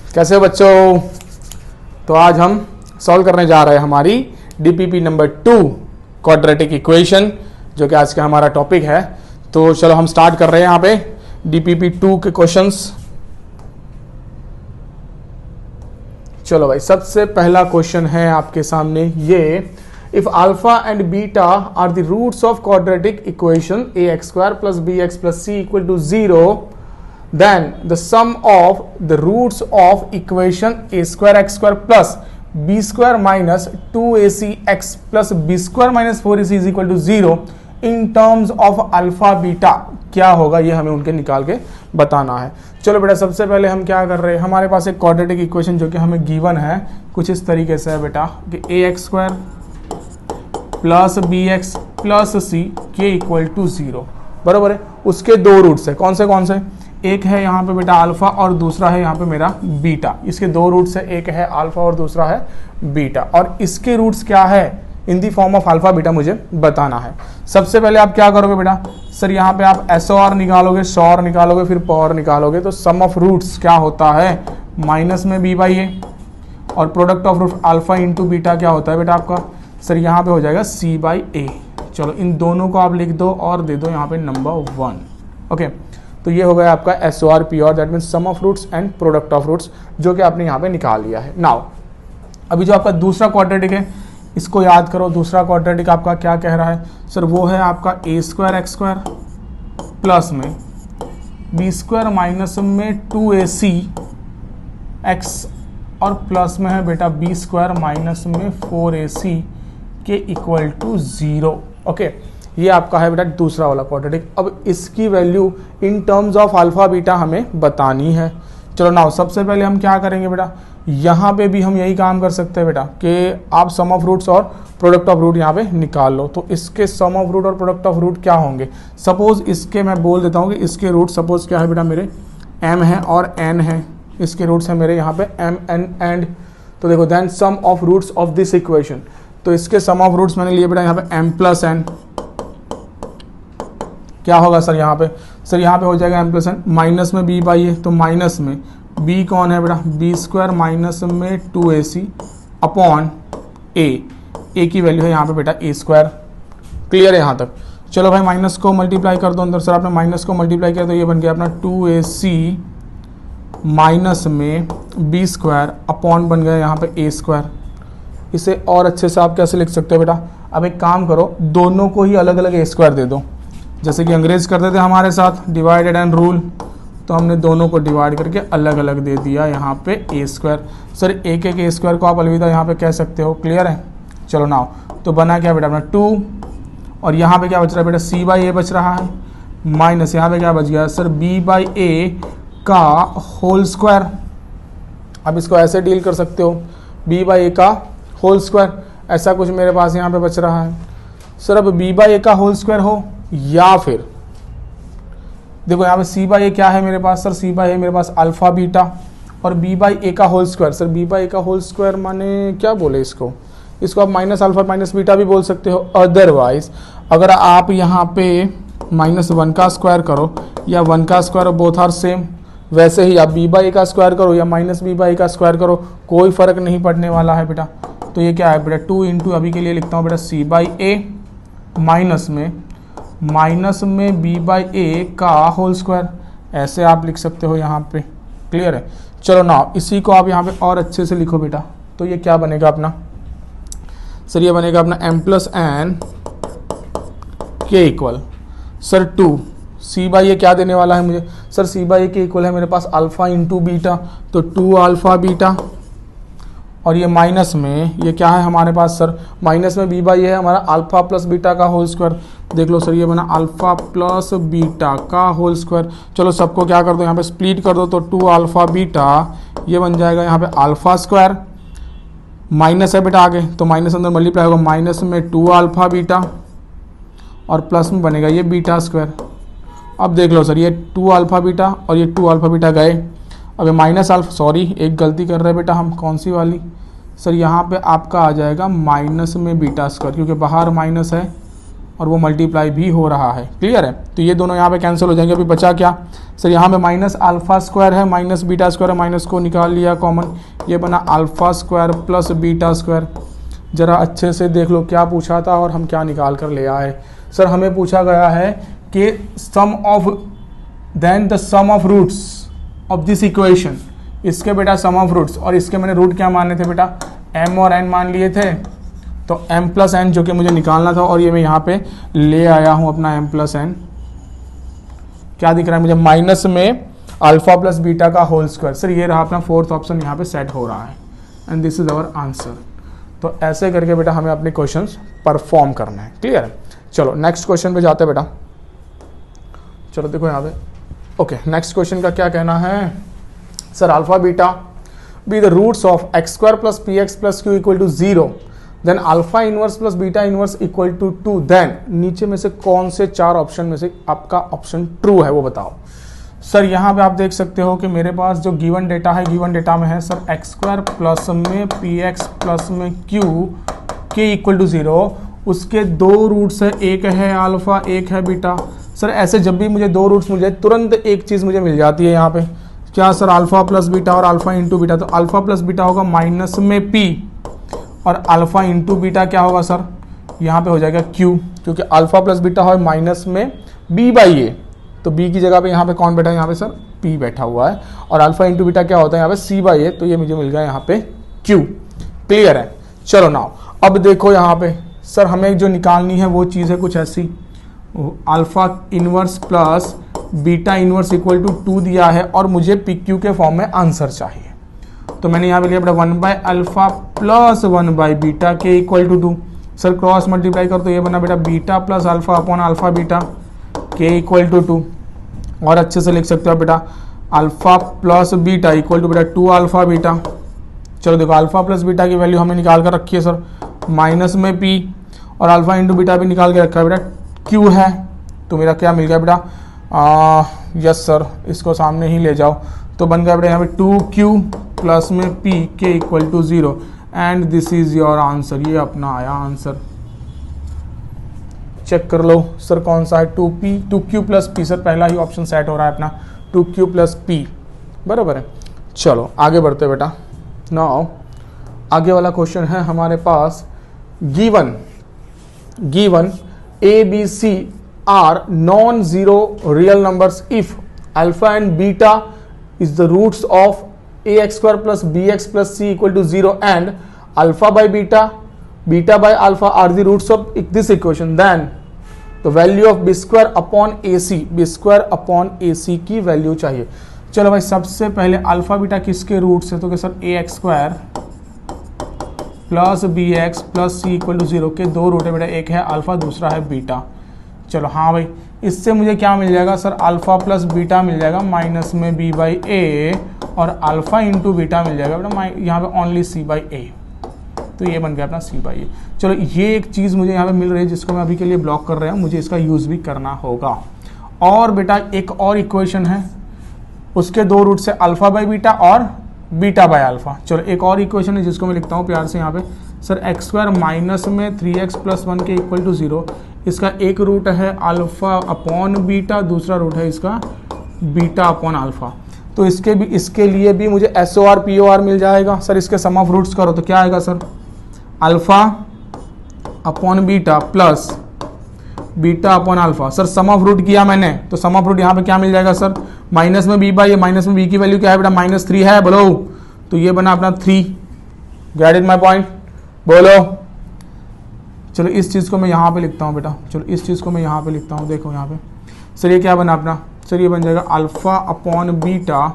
कैसे हो बच्चों? तो आज हम सॉल्व करने जा रहे हैं हमारी डीपीपी नंबर 2 क्वाड्रेटिक इक्वेशन, जो कि आज का हमारा टॉपिक है। तो चलो हम स्टार्ट कर रहे हैं यहाँ पे डीपीपी 2 के क्वेश्चंस। चलो भाई, सबसे पहला क्वेश्चन है आपके सामने ये, if alpha and beta are the roots of quadratic equation ax² + bx + c = 0, then the sum of the roots of equation a² x² plus b² minus 2acx plus b² minus 4ac is equal to 0 in terms of alpha beta क्या होगा, ये हमें उनके निकाल के बताना है। चलो बेटा, सबसे पहले हम क्या कर रहे हैं, हमारे पास एक क्वाड्रेटिक इक्वेशन जो कि हमें गिवन है कुछ इस तरीके से है बेटा कि ax² plus bx plus c के इक्वल टू 0, बराबर है। उसके दो रूट्स है, कौन से? एक है यहाँ पे बेटा अल्फा और दूसरा है यहाँ पे मेरा बीटा। इसके दो रूट्स है, एक है अल्फा और दूसरा है बीटा, और इसके रूट्स क्या है in the form of alpha beta मुझे बताना है। सबसे पहले आप क्या करोगे बेटा, सर यहाँ पे आप SOR निकालोगे, SOR निकालोगे, फिर पावर निकालोगे, तो सम ऑफ रूट्स क्या होता है माइनस में b/a, और product of root alpha into beta क्या होता है बेटा आपका, सर यहाँ पे हो जाएगा c/a। चलो इन दोनों को आप लिख दो और दे दो यहाँ पे नंबर 1। ओके, तो ये हो गया आपका SOR PR, that means sum of roots and product of roots, जो कि आपने यहाँ पे निकाल लिया है। नाउ अभी जो आपका दूसरा क्वाड्रेटिक है, इसको याद करो। दूसरा क्वाड्रेटिक आपका क्या कह रहा है सर, वो है आपका a² x² प्लस में b² माइनस में 2ac x और प्लस में है बेटा b² माइनस में 4ac के इक्वल टू 0। ओके, ये आपका है बेटा दूसरा वाला क्वाड्रेटिक। अब इसकी value in terms of alpha beta हमें बतानी है। चलो नाउ सबसे पहले हम क्या करेंगे बेटा, यहाँ पे भी हम यही काम कर सकते हैं बेटा कि आप सम ऑफ रूट्स और प्रोडक्ट ऑफ रूट यहाँ पे निकाल लो। तो इसके सम ऑफ रूट और प्रोडक्ट ऑफ रूट क्या होंगे, सपोज इसके मैं बोल देता हूँ कि इसके रूट सपोज क्या है बेटा, मेरे m है और n है, इसके रूट्स हैं मेरे यहाँ पे m n एंड, तो देखो then sum of roots of this equation, तो इसके सम ऑफ रूट्स मैंने लिए बेटा यहाँ पे m + n, क्या होगा सर यहाँ पे, सर यहाँ पे हो जाएगा m + n, माइनस में b/a, तो माइनस में b कौन है बेटा, b² माइनस में 2ac अपॉन a की वैल्यू है यहाँ पे बेटा a²। क्लियर है यहाँ तक? चलो भाई माइनस को मल्टीप्लाई कर दो अंदर, सर आपने माइनस को मल्टीप्लाई किया तो ये बन गया अपना 2ac माइनस में b² अपॉन बन गया यहाँ पे a²। इसे और अच्छे से आप कैसे लिख सकते हो बेटा, अब एक काम करो, दोनों को ही अलग अलग a² दे दो, जैसे कि अंग्रेज करते थे हमारे साथ डिवाइडेड एंड रूल, तो हमने दोनों को डिवाइड करके अलग अलग दे दिया यहाँ पे a²। सर एक a² को आप अलविदा यहाँ पे कह सकते हो। क्लियर है? चलो नाउ तो बना क्या बेटा अपना 2, और यहाँ पे क्या बच रहा है बेटा c/a बच रहा है, माइनस यहाँ पे क्या बच गया सर b/a का होल स्क्वायर। अब इसको ऐसे डील कर सकते हो, b/a का होल स्क्वायर, ऐसा कुछ मेरे पास यहाँ पे बच रहा है। सर अब b/a का होल स्क्वायर हो, या फिर देखो यहाँ पे c/a क्या है मेरे पास, सर c/a मेरे पास अल्फा बीटा और b/a का होल स्क्वायर। सर b/a का होल स्क्वायर माने क्या बोले इसको आप माइनस अल्फा माइनस बीटा भी बोल सकते हो। अदरवाइज अगर आप यहाँ पे -1 का स्क्वायर करो या 1 का स्क्वायर, बोथ आर सेम, वैसे ही आप b/a का स्क्वायर करो या माइनस b/a का स्क्वायर करो, कोई फर्क नहीं पड़ने वाला है बेटा। तो ये क्या है बेटा 2 इंटू, अभी के लिए लिखता हूँ बेटा c/a माइनस में b/a का होल स्क्वायर, ऐसे आप लिख सकते हो यहाँ पे। क्लियर है? चलो ना इसी को आप यहाँ पे और अच्छे से लिखो बेटा, तो ये क्या बनेगा अपना, सर ये बनेगा अपना m + n के इक्वल सर 2 c/a क्या देने वाला है मुझे, सर c/a के इक्वल है मेरे पास अल्फा इंटू बीटा, तो 2 अल्फा बीटा, और ये माइनस में ये क्या है हमारे पास सर, माइनस में b/a है हमारा अल्फा प्लस बीटा का होल स्क्वायर। देख लो सर ये बना अल्फा प्लस बीटा का होल स्क्वायर। चलो सबको क्या कर दो यहाँ पे स्प्लिट कर दो, तो 2 अल्फा बीटा ये बन जाएगा यहाँ पे अल्फा स्क्वायर, माइनस है बेटा आगे तो माइनस अंदर मल्टीप्लाई होगा, माइनस में 2 अल्फा बीटा और प्लस में बनेगा ये बीटा स्क्वायर। अब देख लो सर ये 2 अल्फा बीटा और ये 2 अल्फा बीटा गए, अब ये माइनस अल्फा, सॉरी एक गलती कर रहे हैं बेटा हम, कौन सी वाली सर, यहाँ पे आपका आ जाएगा माइनस में बीटा स्क्वायर, क्योंकि बाहर माइनस है और वो मल्टीप्लाई भी हो रहा है। क्लियर है? तो ये दोनों यहाँ पे कैंसिल हो जाएंगे। अभी बचा क्या सर, यहाँ पे माइनस अल्फा स्क्वायर है, माइनस बीटा स्क्वायर है, माइनस को निकाल लिया कॉमन, ये बना alpha square plus beta square. ज़रा अच्छे से देख लो क्या पूछा था और हम क्या निकाल कर ले आए। सर हमें पूछा गया है कि sum of the sum of roots of this equation, इसके बेटा सम ऑफ रूट्स, और इसके मैंने रूट क्या माने थे बेटा, m और n मान लिए थे, तो m प्लस n जो कि मुझे निकालना था, और ये मैं यहाँ पे ले आया हूँ अपना m प्लस n। क्या दिख रहा है मुझे, माइनस में अल्फा प्लस बीटा का होल स्क्वायर। सर ये रहा अपना फोर्थ ऑप्शन यहाँ पे सेट हो रहा है, and this is our answer. तो ऐसे करके बेटा हमें अपने क्वेश्चंस परफॉर्म करना है। क्लियर है? चलो नेक्स्ट क्वेश्चन पे जाते हैं बेटा। चलो देखो यहाँ पे, ओके नेक्स्ट क्वेश्चन का क्या कहना है sir, alpha beta be the roots of x square plus P x plus Q equal to 0, then alpha inverse plus beta inverse equal to 2, then नीचे में से कौन से 4 ऑप्शन में से आपका ऑप्शन ट्रू है वो बताओ। सर यहाँ पे आप देख सकते हो कि मेरे पास जो गिवन डेटा है, गिवन डेटा में है सर एक्स स्क्वायर प्लस में पी एक्स प्लस में क्यू के इक्वल टू 0, उसके 2 रूट्स है, एक है अल्फा एक है बीटा। सर ऐसे जब भी मुझे 2 रूट्स मिल जाए तुरंत एक चीज़ मुझे मिल जाती है यहाँ पे, क्या सर, अल्फा प्लस बीटा और अल्फा इंटू बीटा। तो अल्फा प्लस बीटा होगा माइनस में p, और अल्फा इंटू बीटा क्या होगा सर, यहाँ पे हो जाएगा q, क्योंकि अल्फा प्लस बीटा हो माइनस में b बाई ए, तो b की जगह पे यहाँ पे कौन बैठा है, यहाँ पे सर p बैठा हुआ है, और अल्फा इंटू बीटा क्या होता है यहाँ पे c बाई ए, तो ये मुझे मिल गया यहाँ पे q। क्लियर है? चलो नाउ अब देखो यहाँ पे सर हमें जो निकालनी है वो चीज़ है कुछ ऐसी, alpha inverse plus beta inverse equal to 2 दिया है, और मुझे पी क्यू के फॉर्म में आंसर चाहिए। तो मैंने यहाँ पे लिया बेटा 1 by alpha plus 1 by beta के equal to 2। Sir cross multiply कर तो ये बना बेटा beta plus alpha upon alpha beta के इक्वल टू 2, और अच्छे से लिख सकते हो बेटा alpha plus beta equal to बेटा 2 अल्फा बीटा। चलो देखो अल्फा प्लस बीटा की वैल्यू हमें निकाल कर रखी है सर, माइनस में p, और अल्फा इंटू बीटा भी निकाल के रखा है बेटा q है, तो मेरा क्या मिल गया बेटा, यस सर, इसको सामने ही ले जाओ, तो बन गया बेटा यहाँ पे 2q प्लस में p के equal to 0, and this is your answer. ये अपना आया आंसर, चेक कर लो सर कौन सा है, 2q प्लस p। सर पहला ही ऑप्शन सेट हो रहा है अपना 2q प्लस p, बराबर है। चलो आगे बढ़ते बेटा। नाउ आगे वाला क्वेश्चन है हमारे पास, given a b c are non-zero real numbers if alpha and beta is the roots of ax square plus bx plus c equal to 0, and alpha by beta, beta by alpha are the roots of this equation, then the value of b square upon ac, b square upon ac की value चाहिए। चलो भाई सबसे पहले alpha beta किसके roots है, तो क्या sir ax square plus bx plus c equal to 0 के 2 रूट है बेटा, एक है अल्फा दूसरा है बीटा। चलो हाँ भाई, इससे मुझे क्या मिल जाएगा सर, अल्फा प्लस बीटा मिल जाएगा माइनस में b बाई ए, और अल्फा इंटू बीटा मिल जाएगा बेटा यहाँ पे ओनली c बाई ए, तो ये बन गया अपना c बाई ए। चलो ये एक चीज़ मुझे यहाँ पे मिल रही है जिसको मैं अभी के लिए ब्लॉक कर रहा हूँ, मुझे इसका यूज़ भी करना होगा। और बेटा एक और इक्वेशन है, उसके 2 रूट से अल्फा बाई बीटा और बीटा बाय अल्फा। चलो एक और इक्वेशन है जिसको मैं लिखता हूँ प्यार से यहाँ पे, सर एक्स स्क्वायर माइनस में 3x प्लस 1 के इक्वल टू 0, इसका एक रूट है अल्फा अपॉन बीटा, दूसरा रूट है इसका बीटा अपॉन अल्फा। तो इसके लिए भी मुझे SOR POR मिल जाएगा। सर इसके सम ऑफ रूट्स करो तो क्या आएगा sir, alpha upon beta plus beta upon alpha. Sir sum of root किया मैंने, तो सम ऑफ रूट यहाँ पे क्या मिल जाएगा सर, माइनस में b बाई, माइनस में b की वैल्यू क्या है बेटा, -3 है, बोलो, तो ये बना अपना 3। गेट इट माई पॉइंट, बोलो। चलो इस चीज़ को मैं यहाँ पे लिखता हूँ बेटा, चलो इस चीज़ को मैं यहाँ पे लिखता हूँ, देखो यहाँ पे सर ये क्या बना अपना, सर ये बन जाएगा alpha upon beta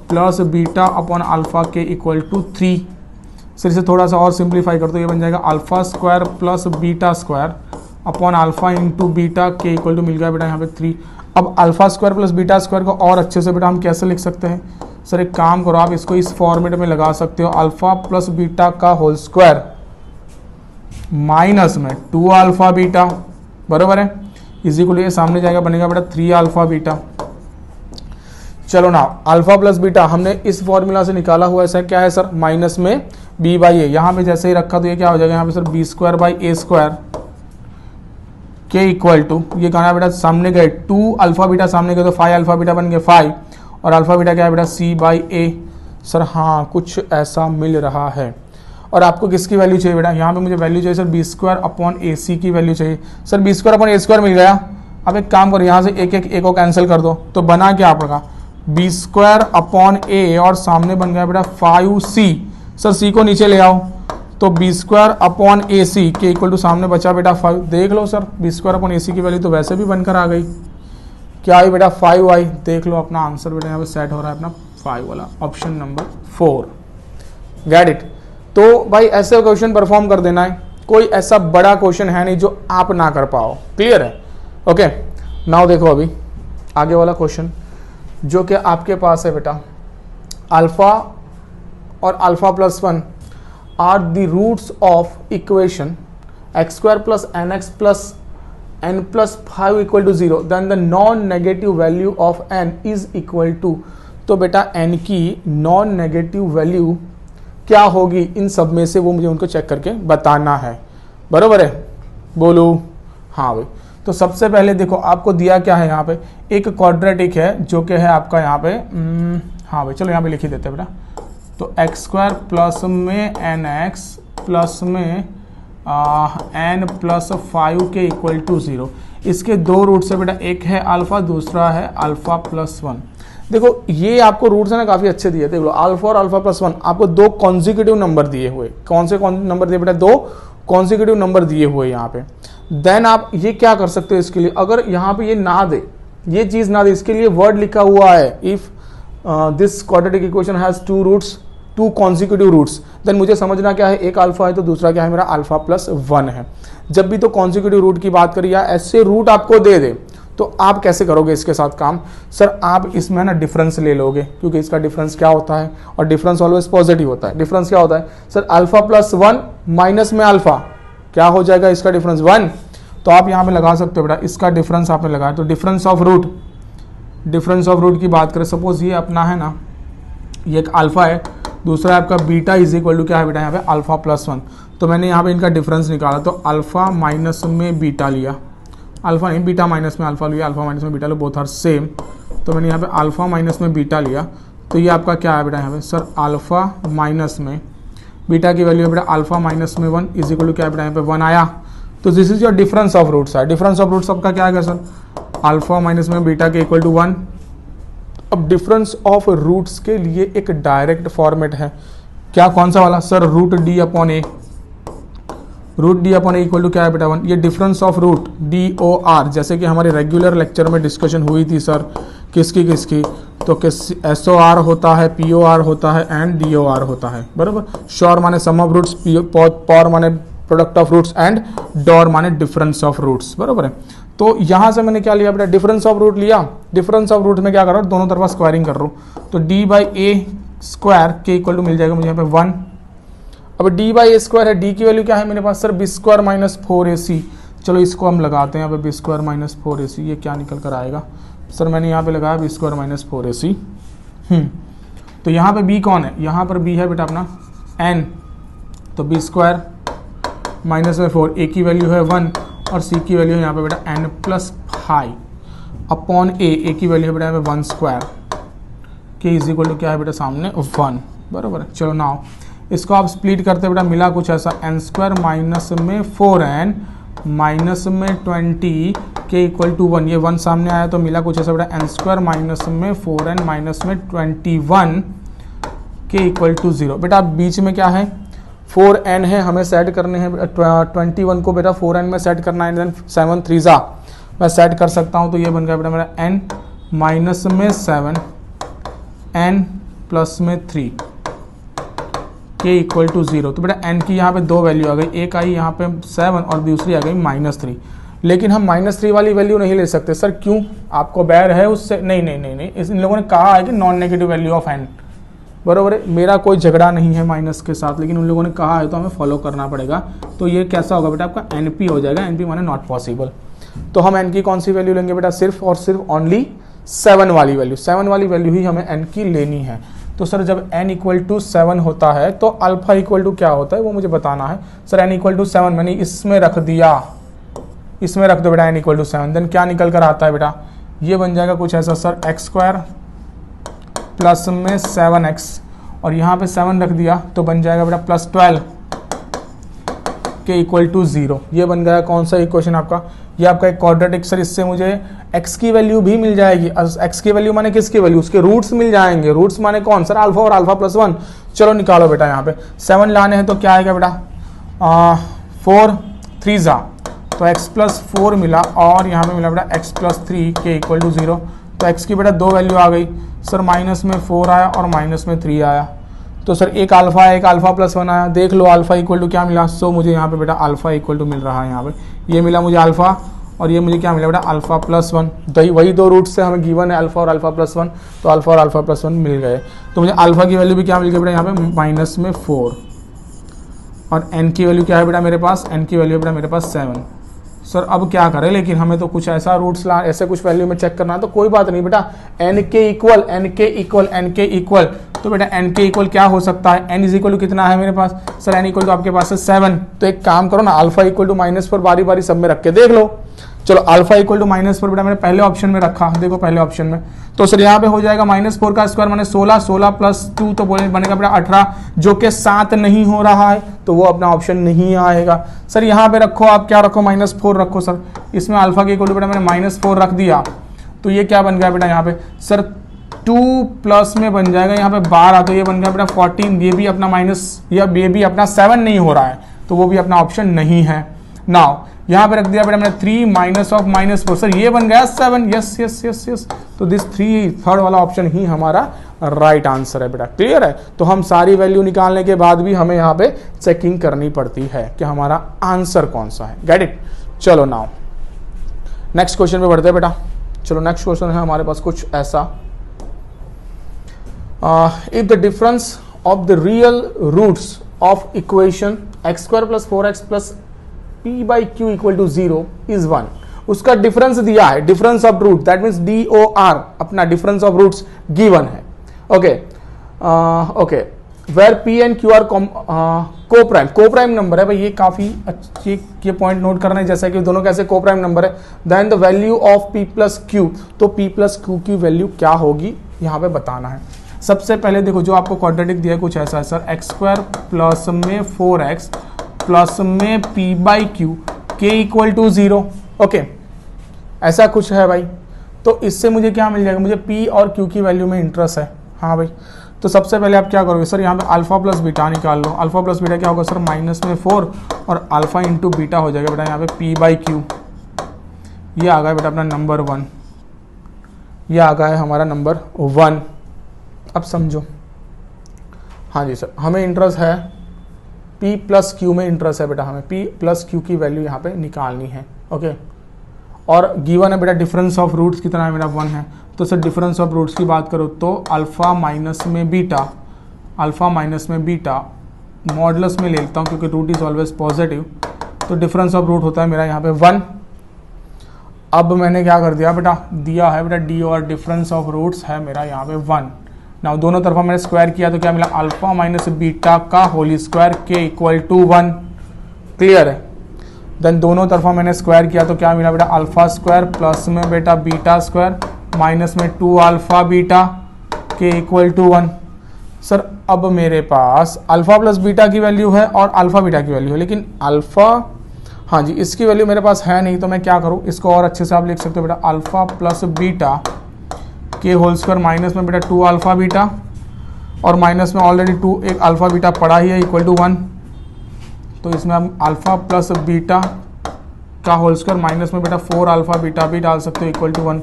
plus beta upon alpha के इक्वल टू 3। सर इसे थोड़ा सा और सिंप्लीफाई कर दो, ये बन जाएगा alpha square plus beta square upon alpha into beta के इक्वल टू मिल गया बेटा यहाँ पे 3। अब alpha square plus beta square को और अच्छे से बेटा हम कैसे लिख सकते हैं, सर एक काम करो, आप इसको इस फॉर्मेट में लगा सकते हो, अल्फा प्लस बीटा का होल स्क्वायर माइनस में 2 अल्फा बीटा, बराबर है, इसी को लिए सामने जाएगा, बनेगा बेटा 3 अल्फा बीटा। चलो ना अल्फा प्लस बीटा हमने इस फॉर्मूला से निकाला हुआ है, सर क्या है सर, माइनस में b बाई ए, यहाँ पे जैसे ही रखा तो ये क्या हो जाएगा यहाँ पे sir b square by A square के इक्वल टू, ये कहना है बेटा सामने गए 2 अल्फा बीटा सामने गए तो 5 अल्फा बीटा बन गए 5, और अल्फा बीटा क्या है बेटा c/a। सर हाँ कुछ ऐसा मिल रहा है। और आपको किसकी वैल्यू चाहिए बेटा, यहाँ पे मुझे वैल्यू चाहिए सर b² की वैल्यू चाहिए। सर b² मिल गया। अब एक काम करो, यहाँ से एक को कैंसिल कर दो, तो बना क्या आपका b² और सामने बन गया बेटा 5c। सर c को नीचे ले आओ, तो b² के इक्वल टू सामने बचा बेटा 5। देख लो सर b² की वैल्यू तो वैसे भी बनकर आ गई, क्या आई बेटा 5 आई। देख लो अपना आंसर बेटा यहाँ पे सेट हो रहा है अपना 5 वाला, ऑप्शन नंबर 4। Get it. तो भाई ऐसे क्वेश्चन परफॉर्म कर देना है, कोई ऐसा बड़ा क्वेश्चन है नहीं जो आप ना कर पाओ। क्लियर है? ओके नाउ देखो अभी आगे वाला क्वेश्चन जो कि आपके पास है बेटा, अल्फा और α+1 are the roots of equation x² + nx + n + 5 = 0, then the non negative value of n is equal to. तो बेटा n की नॉन नेगेटिव वैल्यू क्या होगी इन सब में से, वो मुझे उनको चेक करके बताना है। बरोबर है? बोलो हाँ भाई। तो सबसे पहले देखो आपको दिया क्या है, यहाँ पे एक क्वाड्रेटिक है जो कि है आपका यहाँ पे हाँ भाई चलो यहाँ पे लिख ही देते हैं बेटा। तो x² प्लस में nx प्लस में n + 5 के इक्वल टू 0। इसके दो रूट्स है बेटा, एक है अल्फा दूसरा है α+1। देखो ये आपको रूट्स है ना काफ़ी अच्छे दिए थे। देख लो अल्फा और α+1 आपको दो कॉन्जिक्यूटिव नंबर दिए हुए। कौन से नंबर दिए बेटा? दो कॉन्जिक्यूटिव नंबर दिए हुए यहाँ पे। देन आप ये क्या कर सकते हो इसके लिए, अगर यहाँ पे ये ना दे, ये चीज़ ना दे, इसके लिए वर्ड लिखा हुआ है if this quadratic equation has 2 roots 2 consecutive roots, then मुझे समझना क्या है, एक अल्फा है तो दूसरा क्या है मेरा α+1 है। जब भी तो कॉन्जिक्यूटिव रूट की बात करिए या ऐसे रूट आपको दे दे तो आप कैसे करोगे इसके साथ काम? सर आप इसमें ना डिफरेंस ले लोगे, क्योंकि इसका डिफरेंस क्या होता है, और डिफरेंस ऑलवेज पॉजिटिव होता है। डिफरेंस क्या होता है सर? α+1 माइनस में अल्फा, क्या हो जाएगा इसका डिफरेंस 1। तो आप यहाँ पे लगा सकते हो बेटा, इसका डिफरेंस आपने लगाया तो डिफरेंस ऑफ रूट की बात करें, सपोज ये अपना है ना, ये एक अल्फा है, दूसरा आपका बीटा इज इक्वल टू क्या है बेटा यहाँ पे α+1। तो मैंने यहाँ पे इनका डिफरेंस निकाला, तो अल्फा माइनस में बीटा लिया, अल्फा नहीं बीटा माइनस में अल्फा लिया, अल्फा माइनस में बीटा लो, बोथ आर सेम। तो मैंने यहाँ पे अल्फा माइनस में बीटा लिया, तो ये आपका क्या है बेटा यहाँ पे सर अल्फा माइनस में बीटा की वैल्यू है बेटा अल्फा माइनस में 1 इज इक्वल टू क्या है बेटा यहाँ पे 1 आया। तो this is your difference of roots है। डिफरेंस ऑफ रूट्स आपका क्या आएगा सर? अल्फा माइनस में बीटा के इक्वल टू 1। अब डिफरेंस ऑफ रूट्स के लिए एक डायरेक्ट फॉर्मेट है, क्या कौन सा वाला sir? √d/a। √d/a equal to क्या है बेटा 1। ये डिफरेंस ऑफ रूट DOR, जैसे कि हमारे रेगुलर लेक्चर में डिस्कशन हुई थी सर किसकी, तो किस SOR होता है, POR होता है एंड DOR होता है। बराबर? श्योर माने सम ऑफ रूट्स, POR माने product of roots and DOR माने डिफरेंस ऑफ रूट्स। बराबर है? तो यहाँ से मैंने क्या लिया बेटा? डिफरेंस ऑफ रूट लिया। डिफरेंस ऑफ रूट में क्या कर रहा हूँ? दोनों तरफा स्क्वायरिंग कर रहा हूँ, तो d/a² के इक्वल टू मिल जाएगा मुझे यहाँ पे 1। अब d/a² है, d की वैल्यू क्या है मेरे पास सर? b² - 4ac। चलो इसको हम लगाते हैं यहाँ पे b² - 4ac। ये क्या निकल कर आएगा सर? मैंने यहाँ पे लगाया b² - 4ac। तो यहाँ पे b कौन है? यहाँ पर b है बेटा अपना n, तो b² - 4, a की वैल्यू है 1 और c की वैल्यू है यहाँ पे बेटा n + 5 अपॉन a की वैल्यू है बेटा यहाँ पे 1² के इज इक्वल टू क्या है बेटा सामने 1। बराबर है? चलो नाउ इसको आप स्प्लिट करते बेटा, मिला कुछ ऐसा n² माइनस में 4n माइनस में 20 के इक्वल टू 1। ये 1 सामने आया तो मिला कुछ ऐसा बेटा n² माइनस में 4n माइनस में 21 के इक्वल टू 0। बेटा बीच में क्या है? 4n है, हमें सेट करने हैं 21 को बेटा 4n में सेट करना है, देन 7 3 मैं सेट कर सकता हूँ। तो ये बन गया बेटा मेरा n माइनस में 7 n प्लस में 3 के इक्वल टू 0। तो बेटा n की यहाँ पे दो वैल्यू आ गई, एक आई यहाँ पे 7 और दूसरी आ गई -3। लेकिन हम -3 वाली वैल्यू नहीं ले सकते सर, क्यों? आपको बैर है उससे? नहीं, इन लोगों ने कहा है कि non negative value of n। बरोबर है? मेरा कोई झगड़ा नहीं है माइनस के साथ, लेकिन उन लोगों ने कहा है तो हमें फॉलो करना पड़ेगा। तो ये कैसा होगा बेटा? आपका NP हो जाएगा। NP माने नॉट पॉसिबल। तो हम n की कौन सी वैल्यू लेंगे बेटा? सिर्फ और सिर्फ ओनली 7 वाली वैल्यू। 7 वाली वैल्यू ही हमें n की लेनी है। तो सर जब n = 7 होता है तो अल्फा इक्वल टू क्या होता है वो मुझे बताना है। सर n = 7 मैंने इसमें रख दिया, इसमें रख दो बेटा n इक्वल टू 7, देन क्या निकल कर आता है बेटा, ये बन जाएगा कुछ ऐसा सर एक्स स्क्वायर प्लस में 7x, और यहाँ पे 7 रख दिया तो बन जाएगा बेटा प्लस 12 के इक्वल टू 0। ये बन गया कौन सा इक्वेशन आपका, ये आपका एक क्वाड्रेटिक। सर इससे मुझे x की वैल्यू भी मिल जाएगी। x की वैल्यू माने किसकी वैल्यू, उसके रूट्स मिल जाएंगे। रूट्स माने कौन सर, अल्फा और अल्फा प्लस 1। चलो निकालो बेटा, यहाँ पे 7 लाने हैं तो क्या आएगा बेटा 4 3 जा, तो x प्लस 4 मिला, और यहाँ पे मिला बेटा x प्लस 3 के इक्वल टू 0। तो x की बेटा 2 वैल्यू आ गई सर, माइनस में 4 आया और माइनस में 3 आया। तो सर एक अल्फा है, एक अल्फा प्लस 1 आया, देख लो अल्फा इक्वल टू क्या मिला। सो मुझे यहाँ पे बेटा अल्फा इक्वल टू मिल रहा है, यहाँ पे ये मिला मुझे अल्फा, और ये मुझे क्या मिला बेटा अल्फा प्लस 1। तो वही दो रूट से हमें गिवन है अल्फा और अल्फा प्लस 1, तो अल्फा और अल्फा प्लस 1 मिल गए। तो मुझे अल्फा की वैल्यू भी क्या मिल गई बेटा यहाँ पे माइनस में 4, और n की वैल्यू क्या है बेटा मेरे पास, n की वैल्यू बेटा मेरे पास 7। सर अब क्या करें, लेकिन हमें तो कुछ ऐसा रूट्स ला, ऐसे कुछ वैल्यू में चेक करना है, तो कोई बात नहीं बेटा, n के इक्वल, तो बेटा n के इक्वल क्या हो सकता है, n इज इक्वल टू कितना है मेरे पास, सर n इक्वल टू आपके पास है 7। तो एक काम करो ना, अल्फा इक्वल टू माइनस पर बारी बारी सब में रख के देख लो। चलो अल्फा इक्वल टू माइनस पर बेटा मैंने पहले ऑप्शन में रखा, देखो पहले ऑप्शन में, तो सर यहाँ पे हो जाएगा -4 का स्क्वायर माने 16, 16 प्लस 2 तो बनेगा बेटा 18, जो कि 7 नहीं हो रहा है, तो वो अपना ऑप्शन नहीं आएगा। सर यहाँ पे रखो, आप क्या रखो -4 रखो सर, इसमें अल्फा के इक्वल टू बेटा मैंने -4 रख दिया, तो ये क्या बन गया बेटा यहाँ पे सर 2 प्लस में बन जाएगा यहाँ पे 12, तो ये बन गया बेटा 14। ये भी अपना माइनस, या ये भी अपना 7 नहीं हो रहा है, तो वो भी अपना ऑप्शन नहीं है। नाउ यहाँ पे रख दिया बेटा मैंने 3 माइनस ऑफ -4, सर ये बन गया 7। यस यस यस यस, तो दिस थर्ड वाला ऑप्शन ही हमारा राइट आंसर है बेटा। क्लियर है, तो हम सारी वैल्यू निकालने के बाद भी हमें यहाँ पे चेकिंग करनी पड़ती है कि हमारा आंसर कौन सा है। Get it. चलो नाउ नेक्स्ट क्वेश्चन पे बढ़ते हैं बेटा। चलो नेक्स्ट क्वेश्चन है हमारे पास कुछ ऐसा, if the difference of the real roots of equation x square plus 4x plus p by q equal to 0 is 1, उसका डिफरेंस दिया है, difference of root, that means DOR अपना डिफरेंस ऑफ रूट्स गिवन है। Okay okay, where p and q are coprime number है भाई, ये काफी अच्छी, ये पॉइंट नोट करना है जैसा कि दोनों कैसे को प्राइम नंबर है। Then the value of p plus q, तो p प्लस q की वैल्यू क्या होगी यहाँ पे बताना है। सबसे पहले देखो जो आपको क्वाड्रेटिक दिया है कुछ ऐसा है सर, एक्स स्क्वायर प्लस में 4x प्लस में p बाई क्यू के इक्वल टू 0। ओके ऐसा कुछ है भाई, तो इससे मुझे क्या मिल जाएगा, मुझे p और q की वैल्यू में इंटरेस्ट है। हाँ भाई, तो सबसे पहले आप क्या करोगे सर, यहाँ पे अल्फा प्लस बीटा निकाल लो। अल्फा प्लस बीटा क्या होगा सर, माइनस में 4 और अल्फा इंटू बीटा हो जाएगा बेटा यहाँ पे p बाई क्यू। ये आ गया बेटा अपना नंबर 1, ये आ गया है हमारा नंबर 1। अब समझो, हाँ जी सर, हमें इंटरेस्ट है p प्लस क्यू में इंटरेस्ट है बेटा, हमें p प्लस क्यू की वैल्यू यहाँ पे निकालनी है। ओके, और गिवन है बेटा डिफरेंस ऑफ रूट्स कितना है मेरा 1 है, तो सर डिफरेंस ऑफ रूट्स की बात करो तो अल्फा माइनस में बीटा मॉडुलस में ले लेता हूँ क्योंकि रूट इज ऑलवेज पॉजिटिव, तो डिफरेंस ऑफ रूट होता है मेरा यहाँ पे 1। अब मैंने क्या कर दिया बेटा, दिया है बेटा डी और डिफरेंस ऑफ रूट्स है मेरा यहाँ पे 1। नाउ दोनों तरफा मैंने स्क्वायर किया तो क्या मिला, अल्फा माइनस बीटा का होल स्क्वायर के इक्वल टू 1। क्लियर है, देन दोनों तरफा मैंने स्क्वायर किया तो क्या मिला बेटा, अल्फा स्क्वायर प्लस में बेटा बीटा स्क्वायर माइनस में 2 अल्फा बीटा के इक्वल टू 1। सर अब मेरे पास अल्फा प्लस बीटा की वैल्यू है और अल्फा बीटा की वैल्यू है, लेकिन अल्फा, हाँ जी, इसकी वैल्यू मेरे पास है नहीं, तो मैं क्या करूँ, इसको और अच्छे से आप लिख सकते हो बेटा, अल्फा प्लस बीटा के होल स्क्वायर माइनस में बेटा 2 अल्फा बीटा, और माइनस में ऑलरेडी 2 एक अल्फा बीटा पड़ा ही है इक्वल टू 1, तो इसमें हम अल्फा प्लस बीटा का होल स्क्वायर माइनस में बेटा 4 अल्फा बीटा भी डाल सकते हो इक्वल टू 1।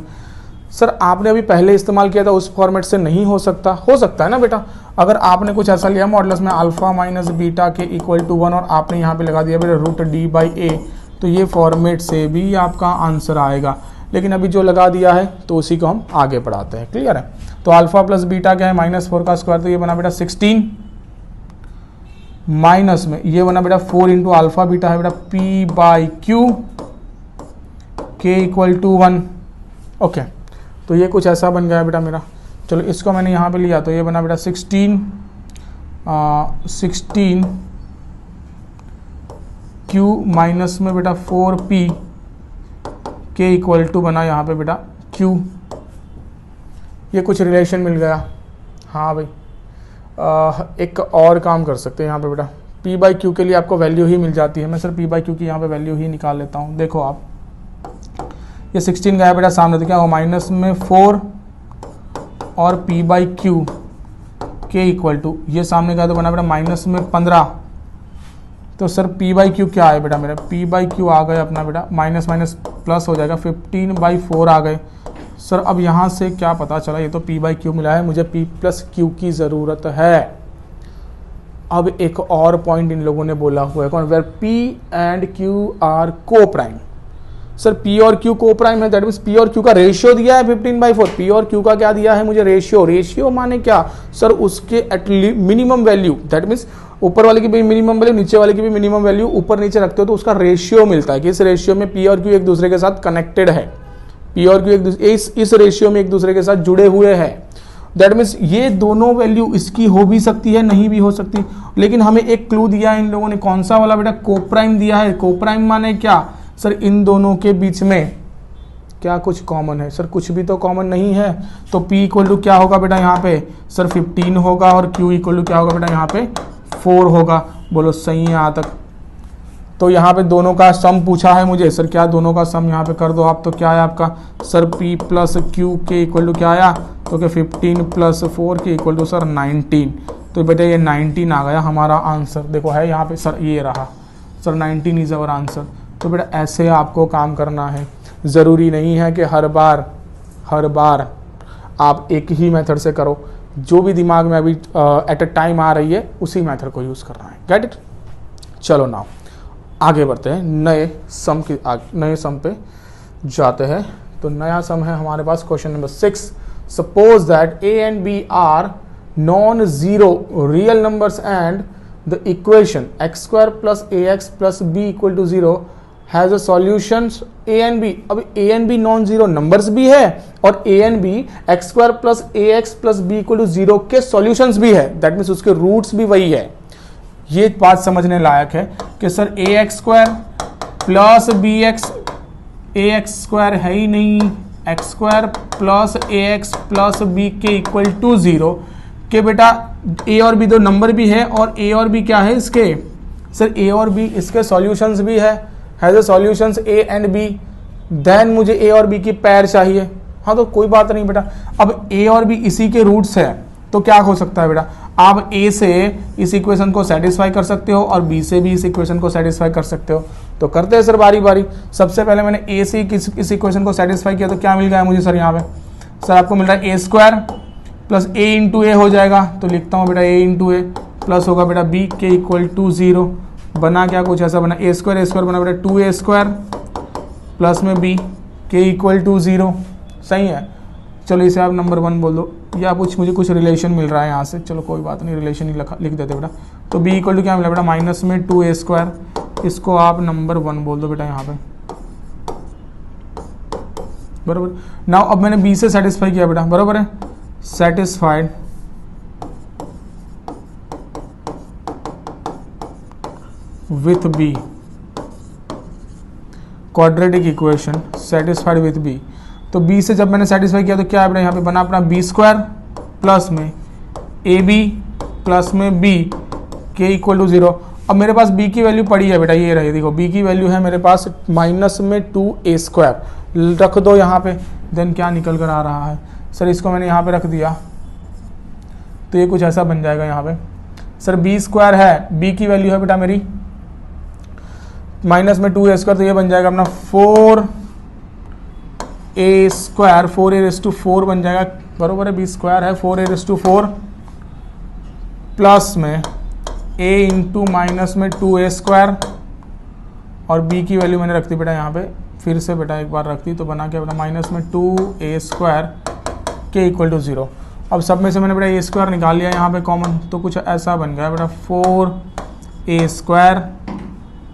सर आपने अभी पहले इस्तेमाल किया था उस फॉर्मेट से नहीं हो सकता है ना बेटा, अगर आपने कुछ ऐसा लिया मॉडुलस में अल्फा माइनस बीटा के इक्वल टू 1 और आपने यहाँ पे लगा दिया बेटा रूट डी बाई ए, तो ये फॉर्मेट से भी आपका आंसर आएगा, लेकिन अभी जो लगा दिया है तो उसी को हम आगे पढ़ाते हैं। क्लियर है, तो अल्फा प्लस बीटा क्या है, -4 का स्क्वायर, तो ये बना बेटा 16 माइनस में ये बना बेटा 4 इंटू अल्फा बीटा है बेटा p बाई क्यू के इक्वल टू 1। ओके, तो ये कुछ ऐसा बन गया बेटा मेरा। चलो इसको मैंने यहाँ पे लिया तो ये बना बेटा 16 क्यू माइनस में बेटा 4p के इक्वल टू बना यहाँ पे बेटा क्यू। ये कुछ रिलेशन मिल गया। हाँ भाई, एक और काम कर सकते हैं यहाँ पे बेटा, पी बाई क्यू के लिए आपको वैल्यू ही मिल जाती है। मैं सर पी बाई क्यू की यहाँ पे वैल्यू ही निकाल लेता हूँ। देखो आप, ये 16 गया बेटा सामने, तो क्या हो माइनस में 4 और पी बाई क्यू के इक्वल टू, ये सामने गया तो बना बेटा माइनस में 15। तो सर पी बाई क्यू क्या है बेटा मेरा, पी बाई क्यू आ गए अपना बेटा माइनस माइनस प्लस हो जाएगा, 15/4 आ गए। सर अब यहाँ से क्या पता चला, ये तो पी बाई क्यू मिला है, मुझे पी प्लस क्यू की ज़रूरत है। अब एक और पॉइंट इन लोगों ने बोला हुआ है, कौन, where p and q are coprime. Sir p और क्यू को प्राइम है, दैट मीन्स पी और क्यू का रेशियो दिया है 15/4। पी और क्यू का क्या दिया है मुझे, रेशियो। रेशियो माने क्या सर, उसके at least minimum value, that means ऊपर वाले की भी मिनिमम वैल्यू, नीचे वाले की भी मिनिमम वैल्यू ऊपर नीचे रखते हो तो उसका रेशियो मिलता है कि इस रेशियो में पी और क्यू एक दूसरे के साथ कनेक्टेड है, पी और क्यू इस रेशियो में एक दूसरे के साथ जुड़े हुए हैं। दैट मीन्स ये दोनों वैल्यू इसकी हो भी सकती है, नहीं भी हो सकती, लेकिन हमें एक क्लू दिया है इन लोगों ने, कौन सा वाला बेटा, कोप्राइम दिया है। कोप्राइम माने क्या सर, इन दोनों के बीच में क्या कुछ कॉमन है। सर कुछ भी तो कॉमन नहीं है, तो P इक्वल टू क्या होगा बेटा यहाँ पे सर 15 होगा, और Q इक्वल टू क्या होगा बेटा यहाँ पे 4 होगा। बोलो सही है यहाँ तक। तो यहाँ पे दोनों का सम पूछा है मुझे, सर क्या दोनों का सम यहाँ पे कर दो आप, तो क्या है आपका सर P प्लस Q के इक्वल टू क्या आया, तो क्या 15 प्लस 4 के इक्वल टू सर 19। तो बेटा ये 19 आ गया हमारा आंसर। देखो है यहाँ पे सर, ये रहा सर 19 इज अवर आंसर। तो बेटा ऐसे आपको काम करना है, ज़रूरी नहीं है कि हर बार आप एक ही मेथड से करो, जो भी दिमाग में अभी एट अ टाइम आ रही है उसी मेथड को यूज़ करना है। Get it. चलो नाउ आगे बढ़ते हैं, नए सम पे जाते हैं। तो नया सम है हमारे पास question number 6। Suppose that a and b are non zero real numbers and the equation x² plus ax plus b equal to 0 has a solutions a and b। अब a and b non zero numbers भी है और a and b x² plus ax plus b equal to 0 के solutions भी है, that means उसके roots भी वही है। ये बात समझने लायक है कि sir ax² plus bx, ax² है ही नहीं, x² plus ax plus b के इक्वल टू 0 के बेटा a और b दो नंबर भी है, और a और b क्या है इसके सर, a और b इसके सॉल्यूशंस भी है, has a solutions a and b। Then मुझे a और b की पैर चाहिए। हाँ तो कोई बात नहीं बेटा, अब a और b इसी के रूट्स है, तो क्या हो सकता है बेटा, आप a से इस इक्वेशन को सेटिस्फाई कर सकते हो और b से भी इस इक्वेशन को सेटिस्फाई कर सकते हो। तो करते हैं सर बारी बारी। सबसे पहले मैंने a से इस इक्वेशन को सेटिस्फाई किया, तो क्या मिल गया मुझे सर, यहाँ पे सर आपको मिल रहा है a² प्लस a इंटू ए हो जाएगा, तो लिखता हूँ बेटा a इंटू ए प्लस होगा बेटा b के इक्वल टू 0। बना क्या कुछ ऐसा बना, a² बना बेटा 2a² प्लस में b के इक्वल टू 0। सही है। चलो इसे आप नंबर 1 बोल दो, या मुझे कुछ रिलेशन मिल रहा है यहाँ से, चलो कोई बात नहीं, रिलेशन ही लिख देते बेटा। तो b इक्वल टू क्या मिला बेटा माइनस में 2a², इसको आप नंबर 1 बोल दो बेटा यहाँ पे, बराबर। नाउ अब मैंने b से सेटिस्फाई किया बेटा, बराबर है, satisfied with b, quadratic equation satisfied with b। तो b से जब मैंने सेटिस्फाई किया तो क्या है बेटा, यहाँ पे बना अपना b² प्लस में ab प्लस में b के इक्वल टू 0। अब मेरे पास b की वैल्यू पड़ी है बेटा, ये रही देखो, b की वैल्यू है मेरे पास माइनस में 2a² रख दो यहाँ पे। देन क्या निकल कर आ रहा है सर, इसको मैंने यहाँ पे रख दिया तो ये कुछ ऐसा बन जाएगा यहाँ पे सर, b² है, b की वैल्यू है बेटा मेरी माइनस में 2a², तो ये बन जाएगा अपना 4a², 4a⁴ बन जाएगा, बरोबर है, b² है 4a⁴ प्लस में a इंटू माइनस में 2a², और b की वैल्यू मैंने रख दी बेटा यहाँ पे, फिर से बेटा एक बार रख दी, तो बना क्या बेटा माइनस में 2a² के इक्वल टू 0। अब सब में से मैंने बेटा a² निकाल लिया यहाँ पे कॉमन, तो कुछ ऐसा बन गया बेटा 4a²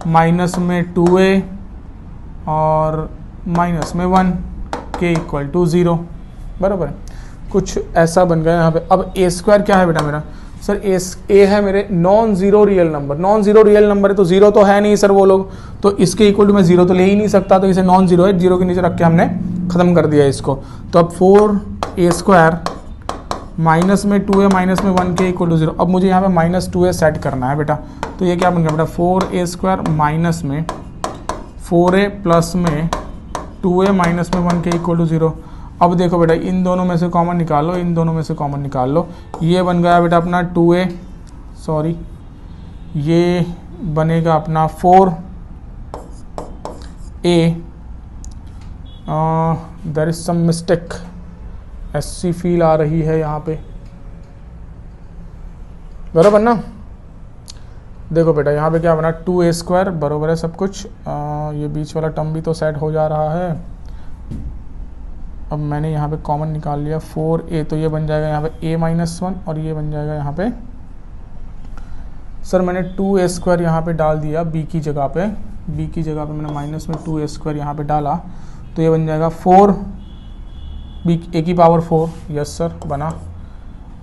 माइनस में 2a और माइनस में 1 के इक्वल टू 0, बराबर है, कुछ ऐसा बन गया यहाँ पे। अब a² क्या है बेटा मेरा सर ए है मेरे non zero real number, non zero real number है तो जीरो तो है नहीं सर वो लोग, तो इसके इक्वल टू मैं जीरो तो ले ही नहीं सकता, तो इसे नॉन जीरो है, जीरो के नीचे रख के हमने खत्म कर दिया इसको। तो अब 4a² माइनस में 2a माइनस में 1 के इक्वल टू जीरो। अब मुझे यहाँ पे माइनस 2a सेट करना है बेटा, तो ये क्या बन गया बेटा 4a² माइनस में 4a प्लस में 2a माइनस में 1 के इक्वल टू जीरो। अब देखो बेटा इन दोनों में से कॉमन निकाल लो, इन दोनों में से कॉमन निकाल लो, ये बन गया बेटा अपना 2a, सॉरी ये बनेगा अपना 4a, there is some mistake, ऐसी फील आ रही है यहाँ पे, बराबर ना। देखो बेटा यहाँ पे क्या बना 2a² बराबर है सब कुछ, ये बीच वाला टर्म भी तो सेट हो जा रहा है। अब मैंने यहाँ पे कॉमन निकाल लिया 4a, तो ये बन जाएगा यहाँ पे a-1 और ये बन जाएगा यहाँ पे, सर मैंने 2a² यहाँ पे डाल दिया b की जगह पे, b की जगह पे मैंने माइनस में 2a² यहाँ पे डाला, तो ये बन जाएगा 4b a की पावर 4, यस सर बना।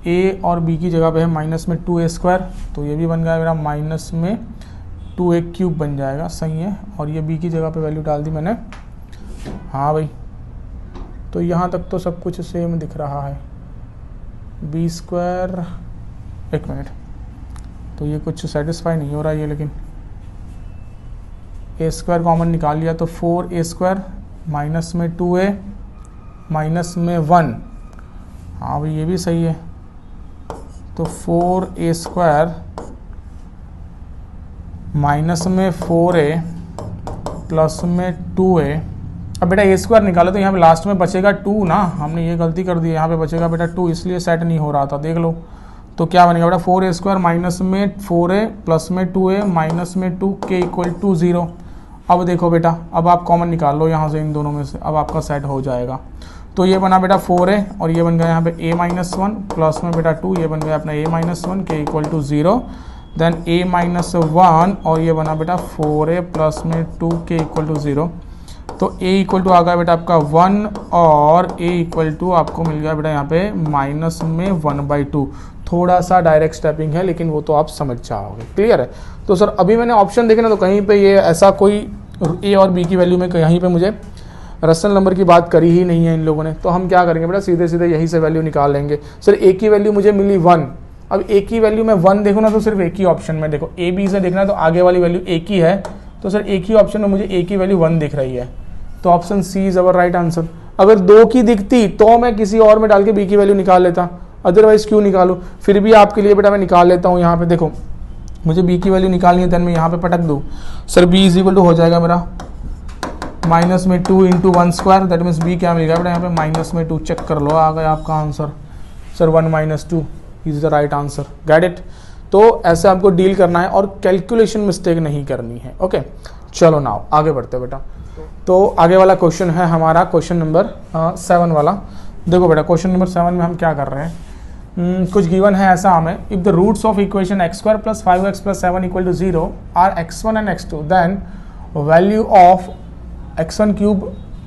a और b की जगह पे है माइनस में 2a², तो ये भी बन गया मेरा माइनस में 2a³ बन जाएगा, सही है। और ये b की जगह पे वैल्यू डाल दी मैंने, हाँ भाई, तो यहाँ तक तो सब कुछ सेम दिख रहा है। b², एक मिनट, तो ये कुछ सेटिस्फाई नहीं हो रहा है ये, लेकिन a² कॉमन निकाल लिया तो 4a² माइनस में 2a माइनस में 1, हाँ भाई ये भी सही है। तो 4a² माइनस में 4a प्लस में 2a, अब बेटा a² निकालो तो यहाँ पे लास्ट में बचेगा 2 ना, हमने ये गलती कर दी, यहाँ पे बचेगा बेटा 2, इसलिए सेट नहीं हो रहा था, देख लो। तो क्या बनेगा बेटा 4a² माइनस में 4a प्लस में 2a माइनस में 2 के इक्वल टू 0। अब देखो बेटा, अब आप कॉमन निकाल लो यहाँ से इन दोनों में से, अब आपका सेट हो जाएगा। तो ये बना बेटा 4a और ये बन गया यहाँ पे a-1 प्लस में बेटा 2, ये बन गया अपना a-1 के इक्वल टू 0, देन a-1 और ये बना बेटा 4a प्लस में 2 के इक्वल टू 0। तो a इक्वल टू आ गया बेटा आपका 1 और a इक्वल टू आपको मिल गया बेटा यहाँ पे माइनस में 1/2। थोड़ा सा डायरेक्ट स्टेपिंग है लेकिन वो तो आप समझ जाओगे, क्लियर है। तो सर अभी मैंने ऑप्शन देखे ना, तो कहीं पे ये ऐसा कोई a और b की वैल्यू में कहीं पे मुझे रसल नंबर की बात करी ही नहीं है इन लोगों ने। तो हम क्या करेंगे बेटा, सीधे सीधे यहीं से वैल्यू निकाल लेंगे। सर a की वैल्यू मुझे मिली 1, अब a की वैल्यू में 1 देखो ना, तो सिर्फ एक ही ऑप्शन में देखो, a b से देखना तो आगे वाली वैल्यू a की है, तो सर एक ही ऑप्शन में मुझे a की वैल्यू 1 दिख रही है, तो option C is our right answer. अगर 2 की दिखती तो मैं किसी और में डाल के b की वैल्यू निकाल लेता, अदरवाइज क्यों निकालूं। फिर भी आपके लिए बेटा मैं निकाल लेता हूँ। यहाँ पे देखो मुझे b की वैल्यू निकालनी है, देन मैं यहाँ पे पटक दूँ, sir b is equal to हो जाएगा मेरा माइनस में 2 इंटू 1², दैट मीन्स b क्या मिलेगा बेटा यहाँ पे माइनस में 2, चेक कर लो आ गया आपका answer. Sir 1 minus 2 is the right answer, get it. तो ऐसे आपको डील करना है और कैलकुलेशन मिस्टेक नहीं करनी है, ओके। चलो नाउ आगे बढ़ते हैं बेटा। तो आगे वाला क्वेश्चन है हमारा क्वेश्चन नंबर 7 वाला। देखो बेटा क्वेश्चन नंबर 7 में हम क्या कर रहे हैं, कुछ गिवन है ऐसा हमें, if the roots of equation x² plus 5x plus 7 equal to 0 are x1 and x2, then value of x1 cube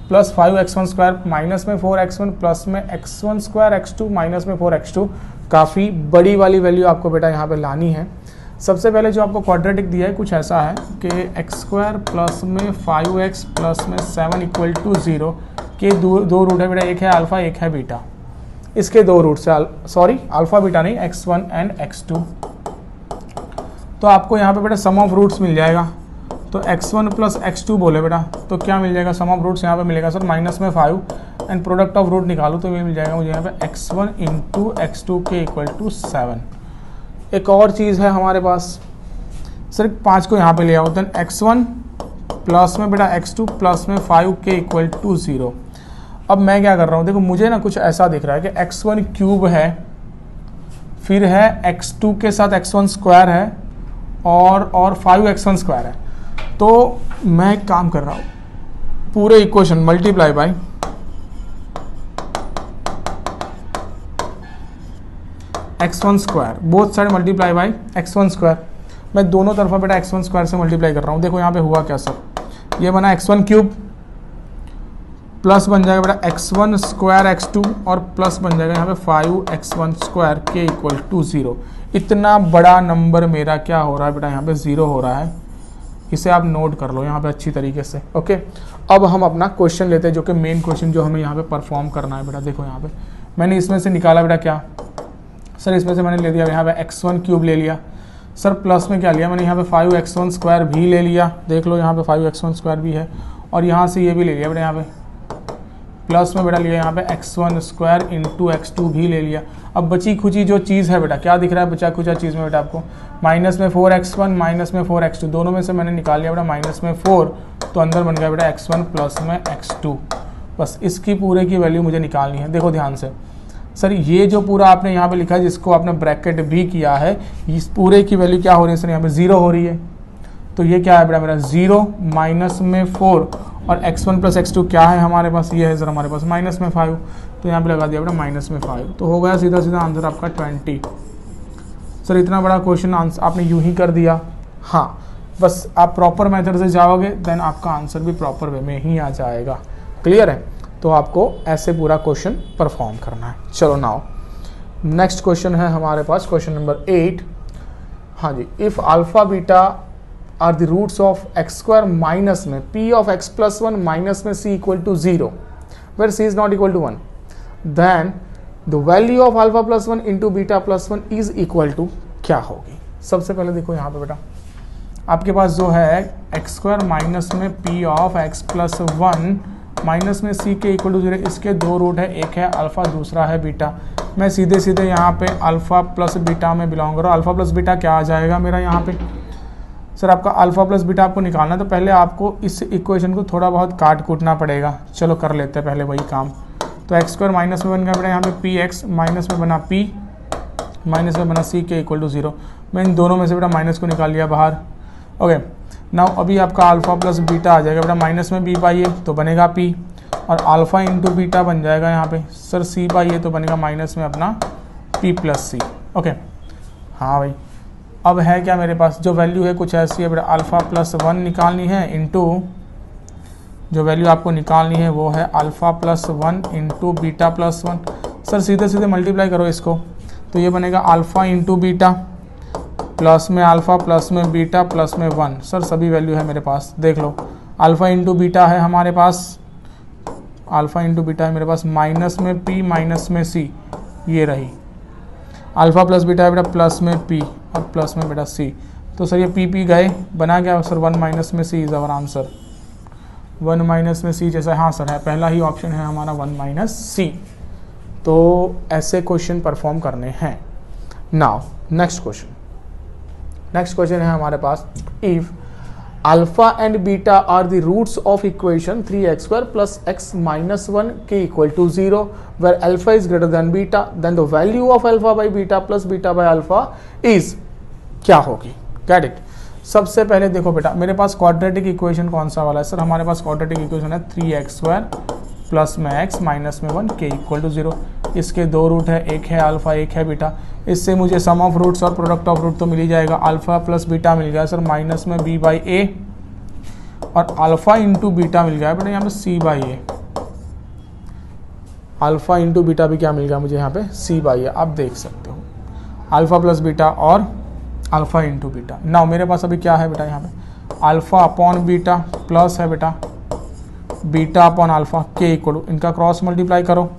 plus 5x1² minus में 4x1 प्लस में x1² x2 माइनस में 4x2। काफ़ी बड़ी वाली वैल्यू आपको बेटा यहाँ पे लानी है। सबसे पहले जो आपको क्वाड्रेटिक दिया है कुछ ऐसा है कि x² प्लस में 5x प्लस में 7 इक्वल टू 0 के दो रूट है बेटा, एक है अल्फ़ा एक है बीटा। इसके दो रूट से सॉरी अल्फ़ा बीटा नहीं, x1 एंड x2। तो आपको यहाँ पे बेटा सम ऑफ रूट्स मिल जाएगा। तो x1 प्लस x2 बोले बेटा, तो क्या मिल जाएगा सम ऑफ रूट्स यहाँ पे मिलेगा सर माइनस में 5 एंड प्रोडक्ट ऑफ रूट निकालो तो ये मिल जाएगा मुझे यहाँ पे x1 इंटू x2 के इक्वल टू 7। एक और चीज़ है हमारे पास, सिर्फ 5 को यहाँ पे ले आओ, देन x1 प्लस में बेटा x2 प्लस में 5 के इक्वल टू 0। अब मैं क्या कर रहा हूँ, देखो मुझे ना कुछ ऐसा दिख रहा है कि x1 क्यूब है, फिर है x2 के साथ x1² है और 5x1² है। तो मैं एक काम कर रहा हूँ, पूरे equation multiply by x1², both side multiply by x1²। मैं दोनों तरफा बेटा x1² से मल्टीप्लाई कर रहा हूँ। देखो यहाँ पे हुआ क्या सर, ये बना x1 क्यूब प्लस बन जाएगा बेटा x1 स्क्वायर x2 और प्लस बन जाएगा यहाँ पे 5x1 स्क्वायर के इक्वल टू 0। इतना बड़ा नंबर मेरा क्या हो रहा है बेटा, यहाँ पे 0 हो रहा है। इसे आप नोट कर लो यहाँ पे अच्छी तरीके से। ओके, अब हम अपना क्वेश्चन लेते हैं जो कि मेन क्वेश्चन जो हमें यहाँ पे परफॉर्म करना है बेटा। देखो यहाँ पे मैंने इसमें से निकाला बेटा क्या सर, इसमें से मैंने ले लिया यहाँ पे x1 क्यूब ले लिया सर, प्लस में क्या लिया मैंने यहाँ पे 5x1 स्क्वायर भी ले लिया। देख लो यहाँ पे 5x1 स्क्वायर भी है और यहाँ से ये भी ले लिया बेटा, यहाँ पे प्लस में बेटा लिया यहाँ पे x1 स्क्वायर इंटू x2 भी ले लिया। अब बची खुची जो चीज़ है बेटा, क्या दिख रहा है बचा खुचा चीज़ में बेटा आपको, माइनस में 4x1 माइनस में 4x2, दोनों में से मैंने निकाल लिया बेटा माइनस में 4, तो अंदर बन गया बेटा x1 प्लस में x2। बस इसकी पूरे की वैल्यू मुझे निकालनी है। देखो ध्यान से सर, ये जो पूरा आपने यहाँ पे लिखा है जिसको आपने ब्रैकेट भी किया है, इस पूरे की वैल्यू क्या हो रही है सर, यहाँ पे 0 हो रही है। तो ये क्या है बेटा मेरा 0 माइनस में 4 और x1 प्लस x2 क्या है हमारे पास, ये है सर हमारे पास माइनस में 5, तो यहाँ पे लगा दिया बेटा माइनस में 5, तो हो गया सीधा सीधा आंसर आपका 20। सर इतना बड़ा क्वेश्चन आंसर आपने यूं ही कर दिया। हाँ, बस आप प्रॉपर मेथड से जाओगे देन आपका आंसर भी प्रॉपर वे में ही आ जाएगा। क्लियर है? तो आपको ऐसे पूरा क्वेश्चन परफॉर्म करना है। चलो नाउ नेक्स्ट क्वेश्चन है हमारे पास क्वेश्चन नंबर 8। हाँ जी, if alpha beta are the roots of x square minus में p of x plus 1 minus में c equal to 0 where c is not equal to 1, then the value of alpha plus 1 into beta plus 1 is equal to क्या होगी। सबसे पहले देखो यहाँ पे बेटा आपके पास जो है एक्स स्क्वायर माइनस में p of x plus 1 minus में c के इक्वल टू 0, इसके दो रूट है, एक है अल्फा दूसरा है बीटा। मैं सीधे सीधे यहाँ पे अल्फा प्लस बीटा में बिलोंग करूँ। अल्फा प्लस बीटा क्या आ जाएगा मेरा यहाँ पे सर, आपका अल्फा प्लस बीटा आपको निकालना है तो पहले आपको इस इक्वेशन को थोड़ा बहुत काट कूटना पड़ेगा। चलो कर लेते हैं पहले वही काम। तो एक्स स्क्वायर माइनस में बन गया बेटा यहाँ पे पी एक्स, माइनस में बना p, माइनस में बना c के इक्वल टू 0। मैं इन दोनों में से बेटा माइनस को निकाल लिया बाहर। ओके, नाउ अभी आपका अल्फा प्लस बीटा आ जाएगा बेटा, माइनस में b बाई ए तो बनेगा p और अल्फा इंटू बीटा बन जाएगा यहाँ पे सर c बाई ए तो बनेगा माइनस में अपना p प्लस सी। ओके हाँ भाई, अब है क्या मेरे पास जो वैल्यू है कुछ ऐसी है बेटा, अल्फ़ा प्लस 1 निकालनी है इंटू जो वैल्यू आपको निकालनी है वो है alpha plus 1 into beta plus 1। Sir सीधे सीधे मल्टीप्लाई करो इसको, तो ये बनेगा अल्फ़ा इंटू बीटा प्लस में अल्फ़ा प्लस में बीटा प्लस में 1। सर सभी वैल्यू है मेरे पास, देख लो अल्फ़ा इंटू बीटा है हमारे पास, अल्फ़ा इंटू बीटा है मेरे पास माइनस में p माइनस में c, ये रही। अल्फ़ा प्लस बीटा है बेटा प्लस में p और प्लस में बेटा c, तो सर ये p गए, बना गया सर 1 माइनस में c is our answer. 1 minus में c जैसा, हाँ सर है, पहला ही ऑप्शन है हमारा 1 माइनस c। तो ऐसे क्वेश्चन परफॉर्म करने हैं। नाउ नेक्स्ट क्वेश्चन है हमारे पास, if alpha and beta are the roots of equation 3x square plus x minus 1 के equal to 0 where alpha is greater than beta, then the value of alpha by beta plus beta by alpha is क्या होगी। Get it? सबसे पहले देखो बेटा मेरे पास quadratic equation कौन सा वाला है सर, हमारे पास क्वाड्रेटिक इक्वेशन है 3x स्क्वायर प्लस में x माइनस में 1 के इक्वल टू 0। इसके दो रूट है, एक है अल्फा एक है बीटा। इससे मुझे सम ऑफ रूट्स और प्रोडक्ट ऑफ रूट तो मिल ही जाएगा। अल्फा प्लस बीटा मिल गया सर माइनस में b बाई ए और अल्फा इंटू बीटा मिल गया बेटा यहाँ पे c by A. Alpha into beta भी क्या मिल गया मुझे यहाँ पे c बाई ए, आप देख सकते हो अल्फा प्लस बीटा और अल्फा इंटू बीटा। नाउ मेरे पास अभी क्या है बेटा यहाँ पे अल्फा अपॉन बीटा प्लस है बेटा बीटा अपॉन अल्फा के इक्वल, इनका क्रॉस मल्टीप्लाई करो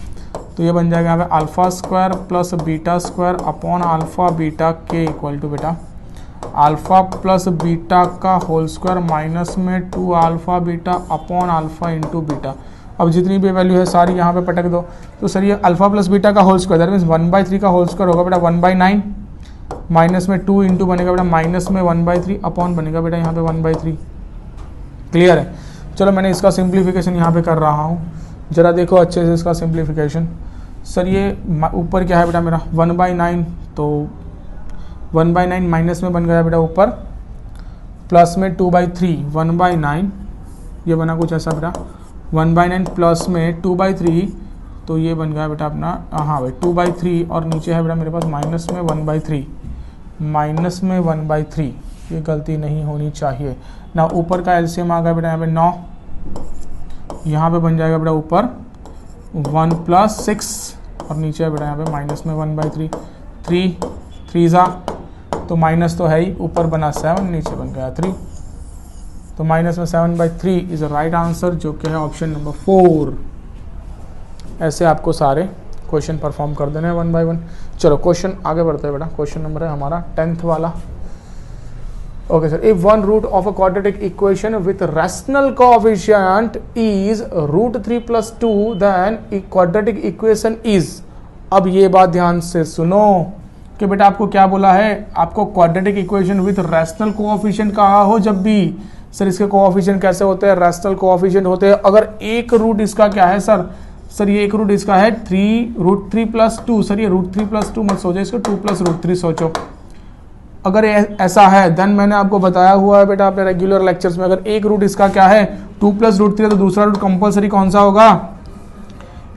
तो ये बन जाएगा यहाँ पे alpha square plus beta square upon alpha beta के इक्वल टू बेटा अल्फा प्लस बीटा का होल स्क्वायर माइनस में 2 alpha beta upon alpha into beta. अब जितनी भी वैल्यू है सारी यहाँ पे पटक दो, तो सर ये अल्फा प्लस बीटा का होल स्क्वायर दैट मीन्स 1/3 का होल स्क्वायर होगा बेटा 1/9 माइनस में 2 इंटू बनेगा बेटा माइनस में 1/3 अपॉन बनेगा बेटा यहाँ पे 1/3। क्लियर है? चलो मैंने इसका सिंप्लीफिकेशन यहाँ पे कर रहा हूँ, ज़रा देखो अच्छे से इसका सिंप्लीफिकेशन। सर ये ऊपर क्या है बेटा मेरा 1/9, तो 1/9 माइनस में बन गया बेटा ऊपर प्लस में 2/3 1/9, ये बना कुछ ऐसा बेटा 1/9 प्लस में 2/3, तो ये बन गया बेटा अपना हाँ भाई 2/3 और नीचे है बेटा मेरे पास माइनस में 1/3, माइनस में 1/3, ये गलती नहीं होनी चाहिए ना। ऊपर का एलसीएम आ गया बेटा यहाँ पे 9 यहाँ पे बन जाएगा बेटा ऊपर 1 + 6 और नीचे बेटा यहाँ पे माइनस में 1/3, 3 ज़ा तो माइनस तो है ही, ऊपर बना 7, नीचे बन गया 3, तो माइनस में 7/3 इज़ अ राइट आंसर, जो कि है ऑप्शन नंबर 4। ऐसे आपको सारे क्वेश्चन परफॉर्म कर देने हैं 1 by 1। चलो क्वेश्चन आगे बढ़ते हैं बेटा। क्वेश्चन नंबर है हमारा 10th वाला। Okay sir, if one root of a quadratic equation with rational coefficient is √3 + 2 then quadratic equation is. अब ये बात ध्यान से सुनो कि बेटा आपको क्या बोला है, आपको quadratic equation with rational coefficient कहा हो जब भी। सर इसके कोएफिशिएंट कैसे होते हैं, रैशनल कोएफिशिएंट होते हैं। अगर एक रूट इसका क्या है सर ये एक रूट इसका है √3 + 2। सर ये √3 + 2 मत सोचो, इसको 2 + √3 सोचो। अगर ऐसा है देन मैंने आपको बताया हुआ है बेटा अपने रेगुलर लेक्चर्स में, अगर एक रूट इसका क्या है 2 + √3 तो दूसरा रूट कंपलसरी कौन सा होगा,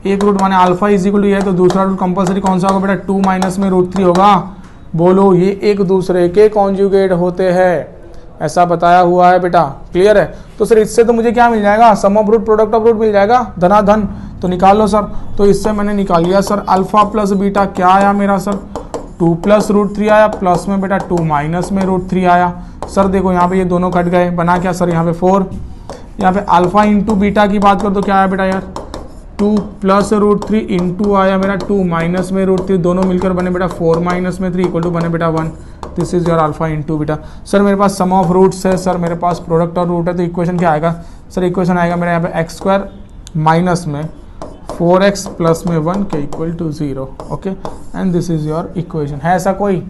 एक रूट माने अल्फा इज इक्वल टू ये है तो दूसरा रूट कंपलसरी कौन सा होगा बेटा 2 - में √3 होगा। बोलो ये एक दूसरे के कॉन्जुगेट होते हैं, ऐसा बताया हुआ है बेटा। क्लियर है। तो सर इससे तो मुझे क्या मिल जाएगा, sum of root product of root मिल जाएगा, धनाधन। तो निकाल लो सर। तो इससे मैंने निकाल लिया सर अल्फा प्लस बीटा क्या आया मेरा सर 2 + √3 आया, प्लस में बेटा 2 - में √3 आया। सर देखो यहाँ पे ये दोनों कट गए, बना क्या सर यहाँ पे 4। यहाँ पे अल्फा इंटू बीटा की बात कर तो क्या आया बेटा यार 2 + √3 इंटू आया मेरा 2 - में √3, दोनों मिलकर बने बेटा 4 - में 3 इक्वल टू बने बेटा 1। This is your alpha into beta. Sir मेरे पास सम ऑफ रूट्स है, सर मेरे पास प्रोडक्ट और रूट है, तो इक्वेशन क्या आएगा सर, इक्वेशन आएगा मेरा यहाँ पे x² माइनस में 4x प्लस में 1 के equal to 0। Okay and this is your equation. है ऐसा कोई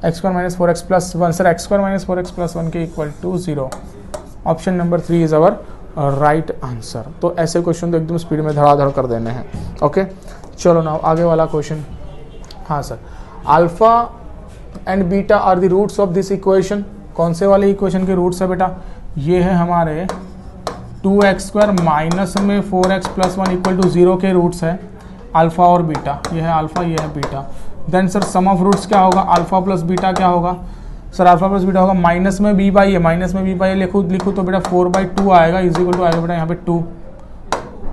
x² - 4x plus 1, sir x² - 4x plus 1 के equal to 0। Option number 3 is our right answer. तो ऐसे क्वेश्चन तो एकदम स्पीड में धड़ाधड़ कर देने हैं। ओके चलो ना आगे वाला क्वेश्चन। हाँ sir, alpha and beta are the roots of this equation. कौन से वाले इक्वेशन के रूट्स है बेटा, ये है हमारे 2x² माइनस में 4x प्लस 1 इक्वल टू 0 के रूट्स है अल्फा और बीटा। ये है अल्फा, ये है beta. Then sir sum of roots क्या होगा, अल्फा प्लस बीटा क्या होगा सर, अल्फा प्लस बीटा होगा माइनस में b/a, माइनस में b/a लिखूँ तो बेटा 4/2 आएगा इज इक्वल टू आएगा बेटा यहाँ पे 2,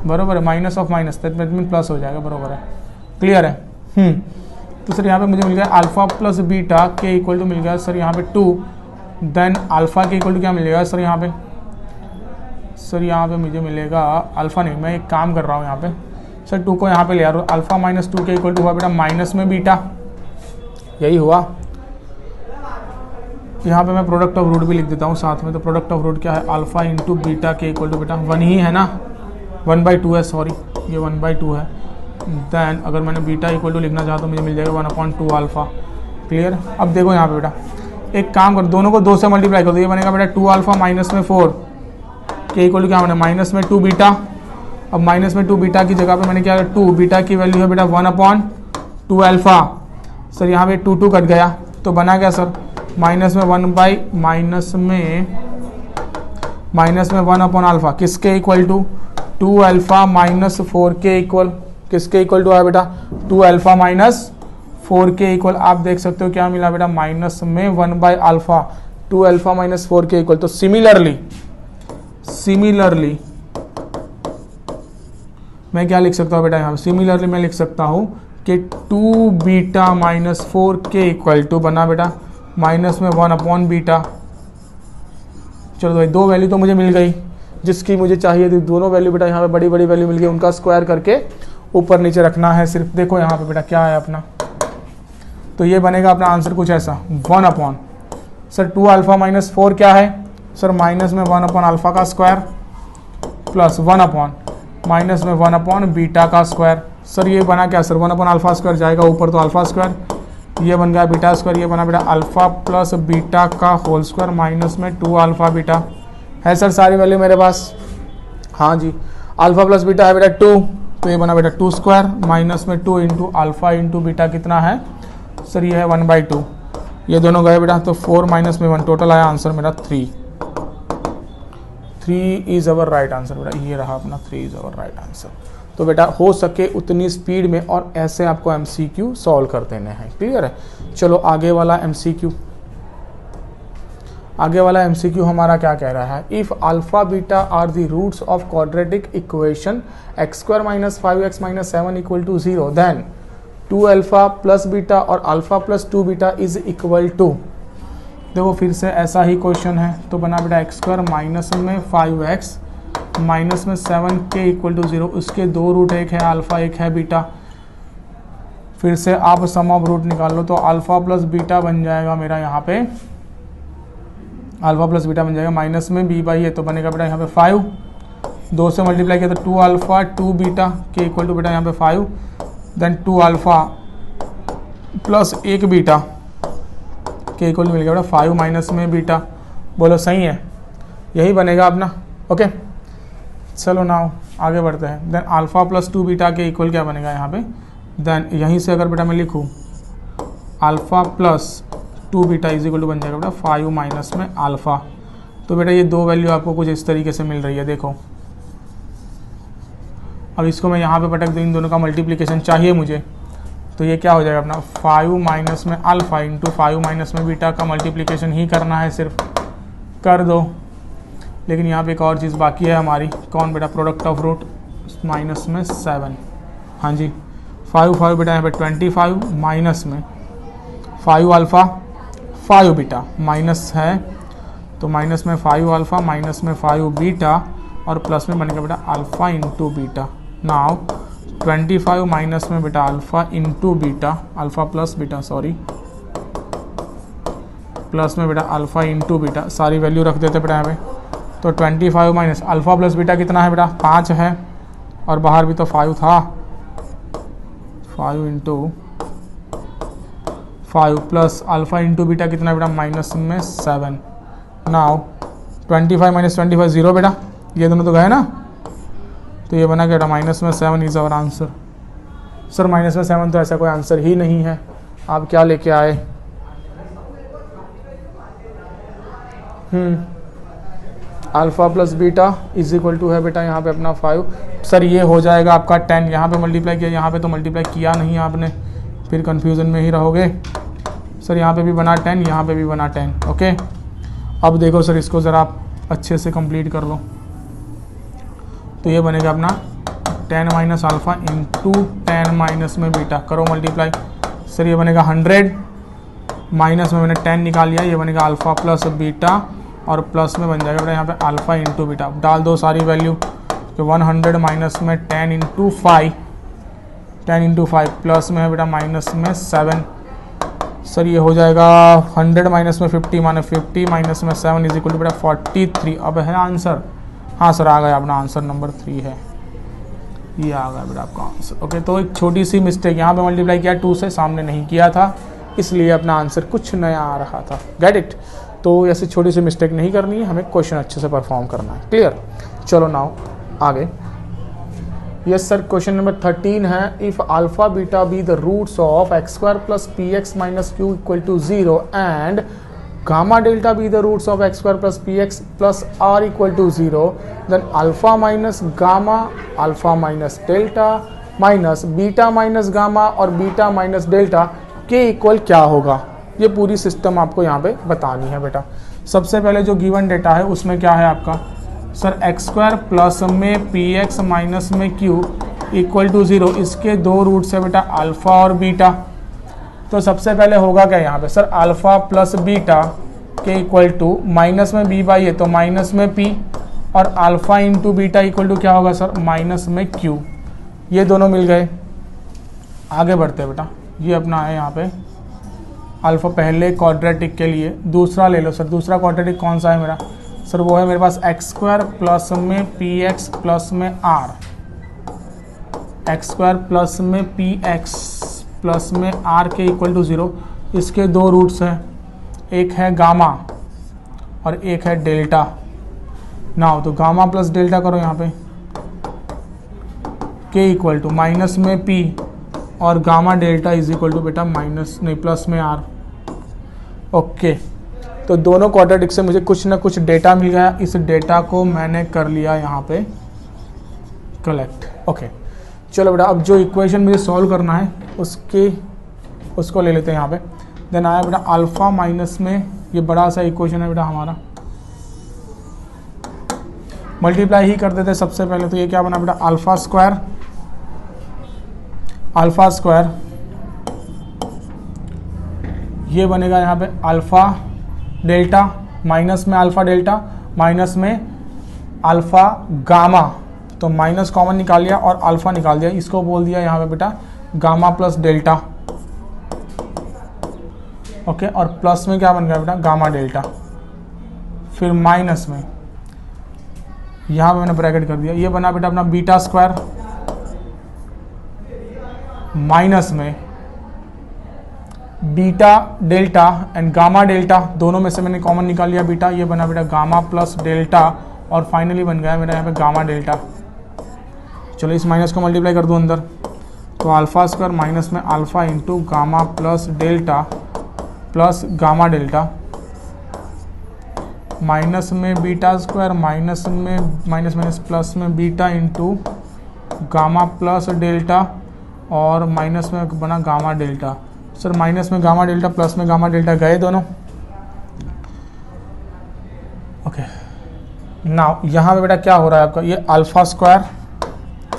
बरोबर है। Minus of minus that mean plus हो जाएगा, बरोबर है। क्लियर है। तो सर यहाँ पे मुझे मिल गया अल्फा प्लस बीटा के इक्वल टू मिल गया सर यहाँ पे 2। देन अल्फा के इक्वल टू क्या मिलेगा सर यहाँ पे, सर यहाँ पे मुझे मिलेगा अल्फा नहीं, मैं एक काम कर रहा हूँ यहाँ पे सर 2 को यहाँ पे ले आ रहा हूँ। अल्फा - 2 के इक्वल टू हुआ बेटा माइनस में बीटा, यही हुआ। यहाँ पे मैं प्रोडक्ट ऑफ रूट भी लिख देता हूँ साथ में। तो प्रोडक्ट ऑफ रूट क्या है, अल्फा इंटू बीटा के इक्वल टू बेटा 1 ही है ना, 1/2 है, सॉरी ये 1/2 है। देन अगर मैंने बीटा इक्वल टू लिखना चाहा तो मुझे मिल जाएगा 1/2 अल्फा। क्लियर। अब देखो यहाँ पे बेटा एक काम करो, दोनों को 2 से मल्टीप्लाई कर दो, ये बनेगा बेटा 2 अल्फा माइनस में 4 के इक्वल टू क्या बने माइनस में 2 बीटा। अब माइनस में 2 बीटा की जगह पे मैंने क्या किया 2 बीटा की वैल्यू है बेटा 1/2 अल्फा। सर यहाँ पे 2 कट गया तो बना क्या सर माइनस में 1 अल्फा किसके इक्वल टू 2 अल्फा माइनस 4 के इक्वल, किसके इक्वल टू आया बेटा 2 अल्फा माइनस 4 के इक्वल। आप देख सकते हो क्या मिला बेटा माइनस में 1/α 2 अल्फा माइनस 4 के इक्वल। तो सिमिलरली मैं क्या लिख सकता हूँ बेटा यहाँ सिमिलरली मैं लिख सकता हूँ कि 2 बीटा माइनस 4 के इक्वल टू बना बेटा माइनस में 1/बीटा। चलो भाई 2 वैल्यू तो मुझे मिल गई जिसकी मुझे चाहिए थी, दोनों वैल्यू बेटा यहाँ पे बड़ी बड़ी वैल्यू मिल गई, उनका स्क्वायर करके ऊपर नीचे रखना है सिर्फ। देखो यहाँ पे बेटा क्या है अपना, तो ये बनेगा अपना आंसर कुछ ऐसा 1/ सर 2 अल्फा माइनस 4 क्या है सर माइनस में 1/α का स्क्वायर प्लस 1/ माइनस में 1/बीटा का स्क्वायर। सर ये बना क्या सर 1/α स्क्वायर जाएगा ऊपर तो अल्फा स्क्वायर, ये बन गया बीटा स्क्वायर, ये बना बेटा अल्फा प्लस बीटा का होल स्क्वायर माइनस में 2 अल्फा बीटा। है सर सारी वैल्यू मेरे पास, हाँ जी। अल्फा प्लस बीटा है बेटा 2, तो ये बना बेटा 2 स्क्वायर माइनस में 2 इंटू अल्फा इंटू बीटा कितना है सर ये है 1/2। ये दोनों गए बेटा तो 4 माइनस में 1 टोटल आया आंसर मेरा 3 इज अवर राइट आंसर बेटा। ये रहा अपना 3 इज अवर राइट आंसर। तो बेटा हो सके उतनी स्पीड में और ऐसे आपको MCQ सॉल्व कर देने हैं। क्लियर है। चलो आगे वाला MCQ। आगे वाला एमसीक्यू हमारा क्या कह रहा है, if alpha beta are the roots of quadratic equation x square minus 5x minus 7 equal to 0 then 2 alpha plus beta और alpha plus 2 beta is equal to, देखो फिर से ऐसा ही क्वेश्चन है, तो बना बेटा एक्स स्क्वायर माइनस में 5x माइनस में 7 के इक्वल टू 0, उसके दो रूट, एक है अल्फा एक है बीटा। फिर से आप सम ऑफ रूट निकाल लो, तो अल्फा प्लस बीटा बन जाएगा मेरा यहाँ पे, अल्फा प्लस बीटा बन जाएगा माइनस में b बाई ए, तो बनेगा बेटा यहाँ पे 5, 2 से मल्टीप्लाई किया तो 2 अल्फा 2 बीटा के इक्वल टू बेटा यहाँ पे 5, देन 2 अल्फा प्लस 1 बीटा के इक्वल टू मिल गया बेटा 5 माइनस में बीटा। बोलो सही है, यही बनेगा अपना। ओके चलो नाउ आगे बढ़ते हैं। देन अल्फा प्लस 2 बीटा के इक्वल क्या बनेगा यहाँ पे, देन यहीं से अगर बेटा मैं लिखूँ alpha plus 2 beta is equal to बन जाएगा बेटा 5 माइनस में अल्फा। तो बेटा ये दो वैल्यू आपको कुछ इस तरीके से मिल रही है, देखो अब इसको मैं यहाँ पे पटक दूँ, इन दोनों का मल्टीप्लिकेशन चाहिए मुझे, तो ये क्या हो जाएगा अपना 5 माइनस में अल्फा इंटू 5 माइनस में बीटा का मल्टीप्लिकेशन ही करना है, सिर्फ कर दो। लेकिन यहाँ पे एक और चीज़ बाकी है हमारी, कौन बेटा, प्रोडक्ट ऑफ रूट माइनस में 7, हाँ जी 5 बेटा यहाँ पे 25 माइनस में 5 अल्फ़ा 5 बीटा माइनस है, तो माइनस में 5 अल्फ़ा माइनस में 5 बीटा और प्लस में बनेगा बेटा alpha into beta. Now 25 minus में बेटा alpha into beta, alpha plus beta sorry, plus में बेटा अल्फ़ा इंटू बीटा, सारी वैल्यू रख देते बेटा यहाँ पे। तो 25 माइनस अल्फ़ा प्लस बीटा कितना है बेटा 5 है, और बाहर भी तो 5 था, 5 into 5 plus alpha into beta कितना बेटा माइनस में 7। नाउ 25 माइनस 25 0 बेटा, ये दोनों तो गए ना, तो ये बना क्या माइनस में 7 is our answer. Sir minus में 7 तो ऐसा कोई आंसर ही नहीं है, आप क्या लेके आए, alpha plus beta is equal to है बेटा यहाँ पे अपना 5। सर ये हो जाएगा आपका 10, यहाँ पे मल्टीप्लाई किया, यहाँ पे तो मल्टीप्लाई किया नहीं आपने, फिर कन्फ्यूज़न में ही रहोगे। सर यहाँ पे भी बना 10, यहाँ पे भी बना 10। ओके अब देखो सर इसको ज़रा आप अच्छे से कंप्लीट कर लो, तो ये बनेगा अपना 10 माइनस अल्फ़ा इंटू 10 माइनस में बीटा, करो मल्टीप्लाई। सर ये बनेगा 100, माइनस में मैंने 10 निकाल लिया, ये बनेगा अल्फ़ा प्लस बीटा और प्लस में बन जाएगा बेटा यहाँ पे अल्फ़ा इंटू बीटा, डाल दो सारी वैल्यू, तो 100 माइनस में 10 इंटू 5, 10 इंटू 5 प्लस में है बेटा माइनस में 7। सर ये हो जाएगा 100 माइनस में 50 माने 50 माइनस में 7 इज इक्वल टू बेटा 43। अब है आंसर, हाँ सर आ गया अपना आंसर नंबर 3 है, ये आ गया बेटा आपका आंसर। ओके तो एक छोटी सी मिस्टेक, यहाँ पे मल्टीप्लाई किया 2 से, सामने नहीं किया था, इसलिए अपना आंसर कुछ नया आ रहा था। गेट इट, तो ऐसी छोटी सी मिस्टेक नहीं करनी है, हमें क्वेश्चन अच्छे से परफॉर्म करना है। क्लियर, चलो नाउ आगे। यस सर क्वेश्चन नंबर 13 है, if alpha beta be the roots of x square plus P x minus q equal to 0 and gamma delta be the roots of x square plus P x plus r equal to 0, then alpha minus gamma alpha minus delta minus beta minus gamma और beta minus delta के equal क्या होगा। ये पूरी system आपको यहाँ पे बतानी है बेटा। सबसे पहले जो गिवन डेटा है उसमें क्या है आपका, सर एक्स स्क्वायर प्लस में पी एक्स माइनस में क्यू इक्वल टू 0, इसके दो रूट्स है बेटा अल्फ़ा और बीटा। तो सबसे पहले होगा क्या यहाँ पे, सर अल्फ़ा प्लस बीटा के इक्वल टू माइनस में बी बाई ए, तो माइनस में पी, और alpha into beta equal to क्या होगा सर माइनस में क्यू। ये दोनों मिल गए, आगे बढ़ते हैं बेटा। ये अपना है यहाँ पे अल्फ़ा पहले क्वाड्रेटिक के लिए, दूसरा ले लो सर, दूसरा क्वाड्रेटिक कौन सा है मेरा, सर वो है मेरे पास एक्स स्क्वायर प्लस में पी एक्स प्लस में आर, एक्स स्क्वायर प्लस में पी एक्स प्लस में आर के इक्वल टू 0, इसके दो रूट्स हैं, एक है गामा और एक है डेल्टा। नाउ तो गामा प्लस डेल्टा करो यहाँ पे, के इक्वल टू माइनस में पी और gamma delta is equal to बेटा माइनस नहीं प्लस में आर। ओके तो दोनों क्वाड्रेटिक से मुझे कुछ ना कुछ डेटा मिल गया, इस डेटा को मैंने कर लिया यहाँ पे कलेक्ट। ओके चलो बेटा अब जो इक्वेशन मुझे सॉल्व करना है उसको ले लेते हैं यहाँ पे। देन आया बेटा अल्फ़ा माइनस में ये बड़ा सा इक्वेशन है बेटा हमारा। मल्टीप्लाई ही कर देते सबसे पहले, तो ये क्या बना बेटा अल्फा स्क्वायर ये बनेगा यहाँ पे अल्फा डेल्टा, माइनस में अल्फा डेल्टा, माइनस में अल्फा गामा, तो माइनस कॉमन निकाल लिया और अल्फा निकाल दिया, इसको बोल दिया यहाँ पे बेटा गामा प्लस डेल्टा। ओके, और प्लस में क्या बन गया बेटा गामा डेल्टा, फिर माइनस में यहाँ पे मैंने ब्रैकेट कर दिया, ये बना बेटा अपना बीटा स्क्वायर, माइनस में beta delta and gamma delta, दोनों में से मैंने कॉमन निकाल लिया बीटा, ये बना बेटा गामा प्लस डेल्टा, और फाइनली बन गया मेरा यहाँ पे गामा डेल्टा। चलो इस माइनस को मल्टीप्लाई कर दूँ अंदर, तो अल्फा स्क्वायर माइनस में alpha into gamma plus delta plus gamma delta, minus में बीटा स्क्वायर माइनस में माइनस माइनस प्लस में beta into gamma plus delta, और माइनस में बना गामा डेल्टा। सर माइनस में गामा डेल्टा प्लस में gamma delta गए दोनों। ओके, नाउ यहाँ पे बेटा क्या हो रहा है आपका, ये अल्फा स्क्वायर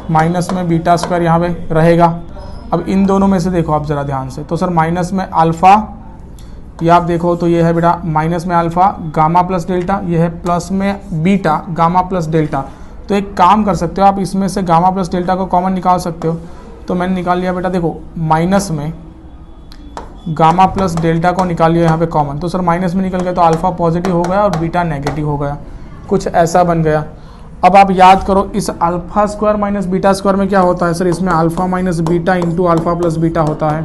माइनस में बीटा स्क्वायर यहाँ पे रहेगा। अब इन दोनों में से देखो आप ज़रा ध्यान से, तो सर माइनस में अल्फ़ा, ये आप देखो तो ये है बेटा माइनस में अल्फ़ा गामा प्लस डेल्टा, ये है प्लस में बीटा गामा प्लस डेल्टा। तो एक काम कर सकते हो आप, इसमें से गामा प्लस डेल्टा को कॉमन निकाल सकते हो, तो मैंने निकाल लिया बेटा, देखो माइनस में गामा प्लस डेल्टा को निकाल लिया यहाँ पे कॉमन, तो सर माइनस में निकल गया तो अल्फ़ा पॉजिटिव हो गया और बीटा नेगेटिव हो गया, कुछ ऐसा बन गया। अब आप याद करो इस alpha square minus beta square में क्या होता है सर, इसमें alpha minus beta into alpha plus beta होता है,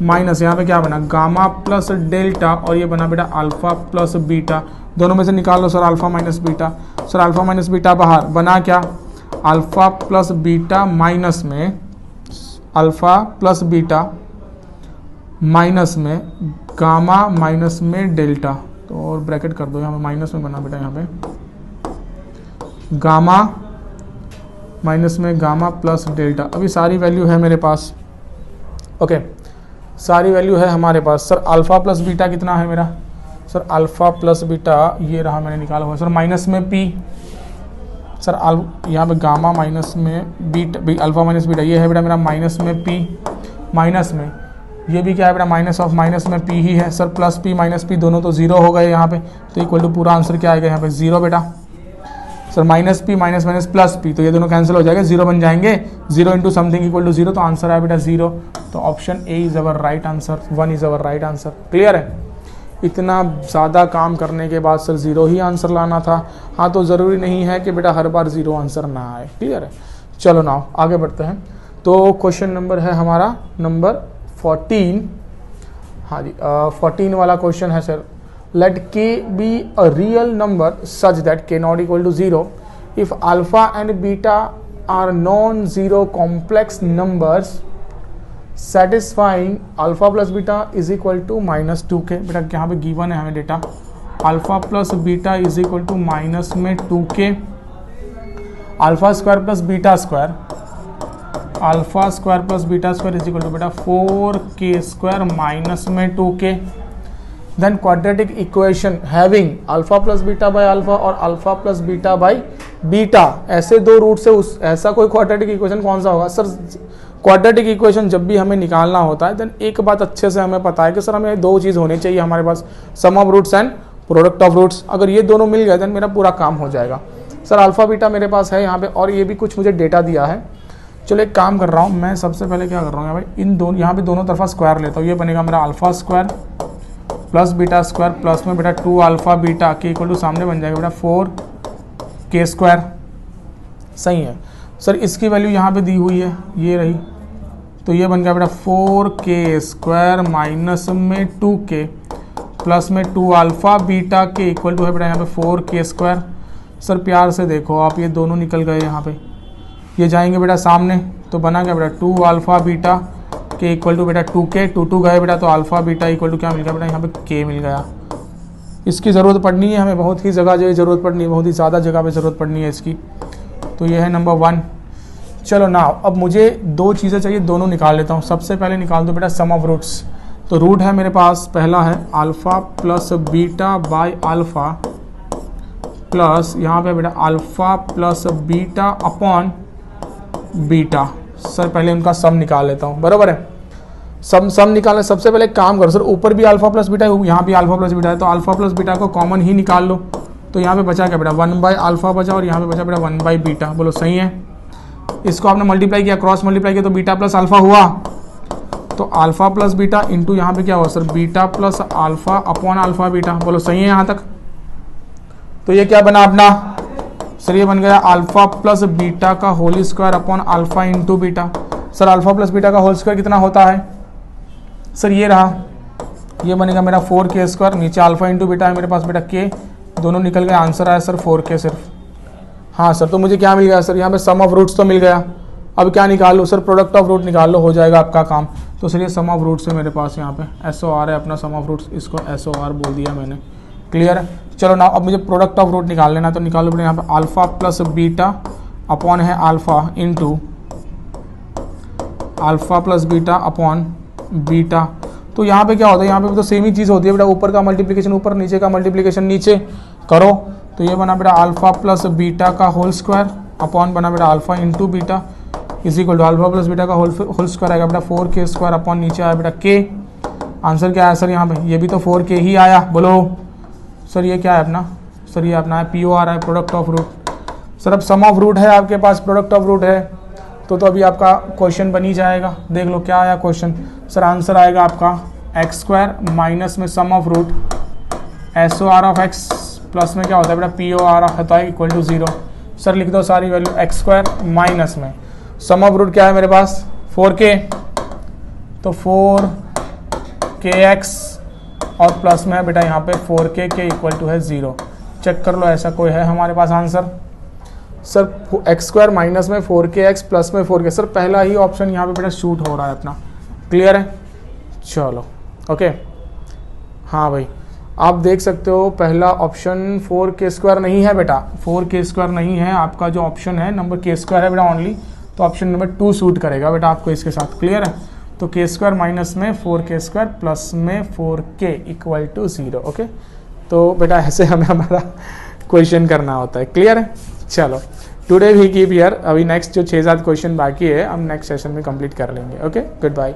माइनस यहाँ पे क्या बना गामा प्लस डेल्टा, और ये बना बेटा अल्फा प्लस बीटा, दोनों में से निकाल लो sir alpha minus beta. Sir alpha minus beta बाहर बना क्या अल्फा प्लस बीटा माइनस में अल्फा प्लस बीटा माइनस में गामा माइनस में डेल्टा, तो और ब्रैकेट कर दो यहाँ पे, माइनस में बना बेटा यहाँ पे गामा माइनस में गामा प्लस डेल्टा। अभी सारी वैल्यू है मेरे पास, ओके सारी वैल्यू है हमारे पास। सर अल्फ़ा प्लस बीटा कितना है मेरा, सर अल्फ़ा प्लस बीटा ये रहा मैंने निकाला हुआ, सर माइनस में पी, सर यहाँ पे गामा माइनस में बीटा अल्फ़ा माइनस बीटा, ये है बेटा मेरा माइनस में पी, माइनस में ये भी क्या है बेटा माइनस ऑफ माइनस में पी ही है, sir plus P minus P दोनों तो जीरो हो गए यहाँ पे, तो इक्वल टू पूरा आंसर क्या आएगा यहाँ पे जीरो बेटा। Sir minus p minus minus plus p, तो ये दोनों कैंसिल हो जाएगा, जीरो बन जाएंगे, zero into something equal to zero, तो आंसर आया बेटा जीरो। तो option A is our right answer, 1 is our right answer. Clear है, इतना ज़्यादा काम करने के बाद सर जीरो ही आंसर लाना था। हाँ तो ज़रूरी नहीं है कि बेटा हर बार जीरो आंसर ना आए। क्लियर है, चलो नाउ आगे बढ़ते हैं। तो क्वेश्चन नंबर है हमारा नंबर 14, हाँ जी 14 वाला क्वेश्चन है sir, let k be a real number such that k not equal to 0 if alpha and beta are non-zero complex numbers satisfying alpha plus beta is equal to minus 2k। बेटा यहाँ पे given है हमें data, alpha plus beta is equal to minus में 2k, alpha square plus beta square, alpha square plus beta square is equal to बेटा 4k स्क्वायर minus में 2k। Then quadratic equation having alpha plus beta by alpha और alpha plus beta by beta, ऐसे दो root से उस ऐसा कोई क्वाड्रेटिक इक्वेशन कौन सा होगा सर। क्वाड्रेटिक इक्वेशन जब भी हमें निकालना होता है देन एक बात अच्छे से हमें पता है कि सर हमें दो चीज़ होनी चाहिए हमारे पास, sum of roots and product of roots. अगर ये दोनों मिल गए देन मेरा पूरा काम हो जाएगा। सर अल्फा बीटा मेरे पास है यहाँ पे और ये भी कुछ मुझे डेटा दिया है। चलो एक काम कर रहा हूँ मैं, सबसे पहले क्या कर रहा हूँ यहाँ पे इन दोनों यहाँ पे दोनों तरफा स्क्वायर लेता हूँ। ये बनेगा मेरा alpha square plus beta square plus में बेटा 2 अल्फा बीटा के इक्वल टू सामने बन जाएगा बेटा 4k स्क्वायर। सही है सर, इसकी वैल्यू यहाँ पे दी हुई है, ये रही, तो ये बन गया बेटा 4k स्क्वायर माइनस में 2k प्लस में 2 अल्फा बीटा के इक्वल टू है बेटा यहाँ पे 4k स्क्वायर। सर प्यार से देखो आप, ये दोनों निकल गए यहाँ पे, ये जाएंगे बेटा सामने, तो बना गया बेटा 2 अल्फा बीटा के इक्वल टू बेटा 2k, 2 गए बेटा तो अल्फा बीटा इक्वल टू क्या मिल गया बेटा यहाँ पे k मिल गया। इसकी ज़रूरत पड़नी है हमें, बहुत ही जगह जो ज़रूरत पड़नी है, बहुत ही ज़्यादा जगह पे ज़रूरत पड़नी है इसकी। तो ये है नंबर 1। चलो ना अब मुझे दो चीज़ें चाहिए, दोनों निकाल लेता हूँ। सबसे पहले निकाल दो बेटा सम ऑफ रूट्स। तो रूट है मेरे पास, पहला है alpha plus beta bye alpha plus यहाँ पे बेटा alpha plus beta upon beta. Sir पहले उनका सम निकाल लेता हूँ, बराबर है। सम निकालने सबसे पहले काम करो सर, ऊपर भी अल्फ़ा प्लस बीटा है, यहाँ भी अल्फ़ा प्लस बीटा है, तो अल्फ़ा प्लस बीटा को कॉमन ही निकाल लो। तो यहाँ पे बचा क्या बेटा 1 बाई अल्फ़ा बचा और यहाँ पे बचा बेटा 1 बाई बीटा। बोलो सही है। इसको आपने मल्टीप्लाई किया, क्रॉस मल्टीप्लाई किया तो बीटा प्लस अल्फ़ा हुआ, तो अल्फ़ा प्लस बीटा इंटू यहाँ पे क्या हुआ sir beta plus alpha upon alpha beta. बोलो सही है यहाँ तक। तो ये क्या बना अपना सर, ये बन गया अल्फ़ा प्लस बीटा का whole square upon alpha into beta. Sir alpha plus beta का होल स्क्वायर कितना होता है सर, ये रहा, ये बनेगा मेरा 4k स्क्वायर, नीचे अल्फ़ा इंटू बीटा है मेरे पास बेटा k, दोनों निकल गए, आंसर आया सर 4k सिर्फ। हाँ सर, तो मुझे क्या मिल गया सर, यहाँ पे सम ऑफ रूट्स तो मिल गया। अब क्या निकाल लो सर, प्रोडक्ट ऑफ रूट निकाल लो, हो जाएगा आपका काम। तो सर ये सम ऑफ रूट्स है मेरे पास, यहाँ पे SOR है अपना सम ऑफ रूट्स, इसको SOR बोल दिया मैंने। क्लियर है। चलो ना अब मुझे प्रोडक्ट ऑफ रूट निकाल लेना, तो निकालो बेटा यहाँ पे अल्फ़ा प्लस बीटा अपॉन है alpha into alpha plus beta upon beta. तो यहाँ पे क्या होता है, यहाँ पे भी तो सेम ही चीज़ होती है बेटा, ऊपर का मल्टीप्लिकेशन ऊपर, नीचे का मल्टीप्लिकेशन नीचे करो। तो ये बना बेटा अल्फ़ा प्लस बीटा का होल स्क्वायर अपॉन बना बेटा alpha into beta is equal to alpha plus beta का होल स्क्वायर आएगा बेटा 4k स्क्वायर अपॉन नीचे आया बेटा k। आंसर क्या आया सर यहाँ पे, ये भी तो 4k ही आया। बोलो सर ये क्या है अपना, सर ये अपना है POR है, प्रोडक्ट ऑफ रूट। सर अब सम ऑफ रूट है आपके पास, प्रोडक्ट ऑफ रूट है, तो अभी आपका क्वेश्चन बन ही जाएगा। देख लो क्या आया क्वेश्चन सर, आंसर आएगा आपका एक्स स्क्वायर माइनस में sum of root SOR of x plus में क्या होता है बेटा POR होता है इक्वल टू 0। सर लिख दो सारी वैल्यू, एक्स स्क्वायर माइनस में सम ऑफ रूट क्या है मेरे पास 4k, तो 4kx और प्लस में है बेटा यहाँ पे 4k के इक्वल टू है 0। चेक कर लो ऐसा कोई है हमारे पास answer. Sir x square minus में 4kx प्लस में 4k, सर पहला ही ऑप्शन यहाँ पे बेटा शूट हो रहा है अपना। क्लियर है, चलो ओके। हाँ भाई आप देख सकते हो पहला ऑप्शन 4k स्क्वायर नहीं है बेटा, 4k स्क्वायर नहीं है आपका, जो ऑप्शन है नंबर k स्क्वायर है बेटा ओनली, तो ऑप्शन नंबर 2 सूट करेगा बेटा आपको इसके साथ। क्लियर है, तो k स्क्वायर माइनस में 4k स्क्वायर प्लस में 4k इक्वल टू 0। ओके, तो बेटा ऐसे हमें हमारा क्वेश्चन करना होता है। क्लियर है, चलो टुडे वी कीप हियर। अभी नेक्स्ट जो 6-7 क्वेश्चन बाकी है हम नेक्स्ट सेशन में कंप्लीट कर लेंगे। Okay, good bye.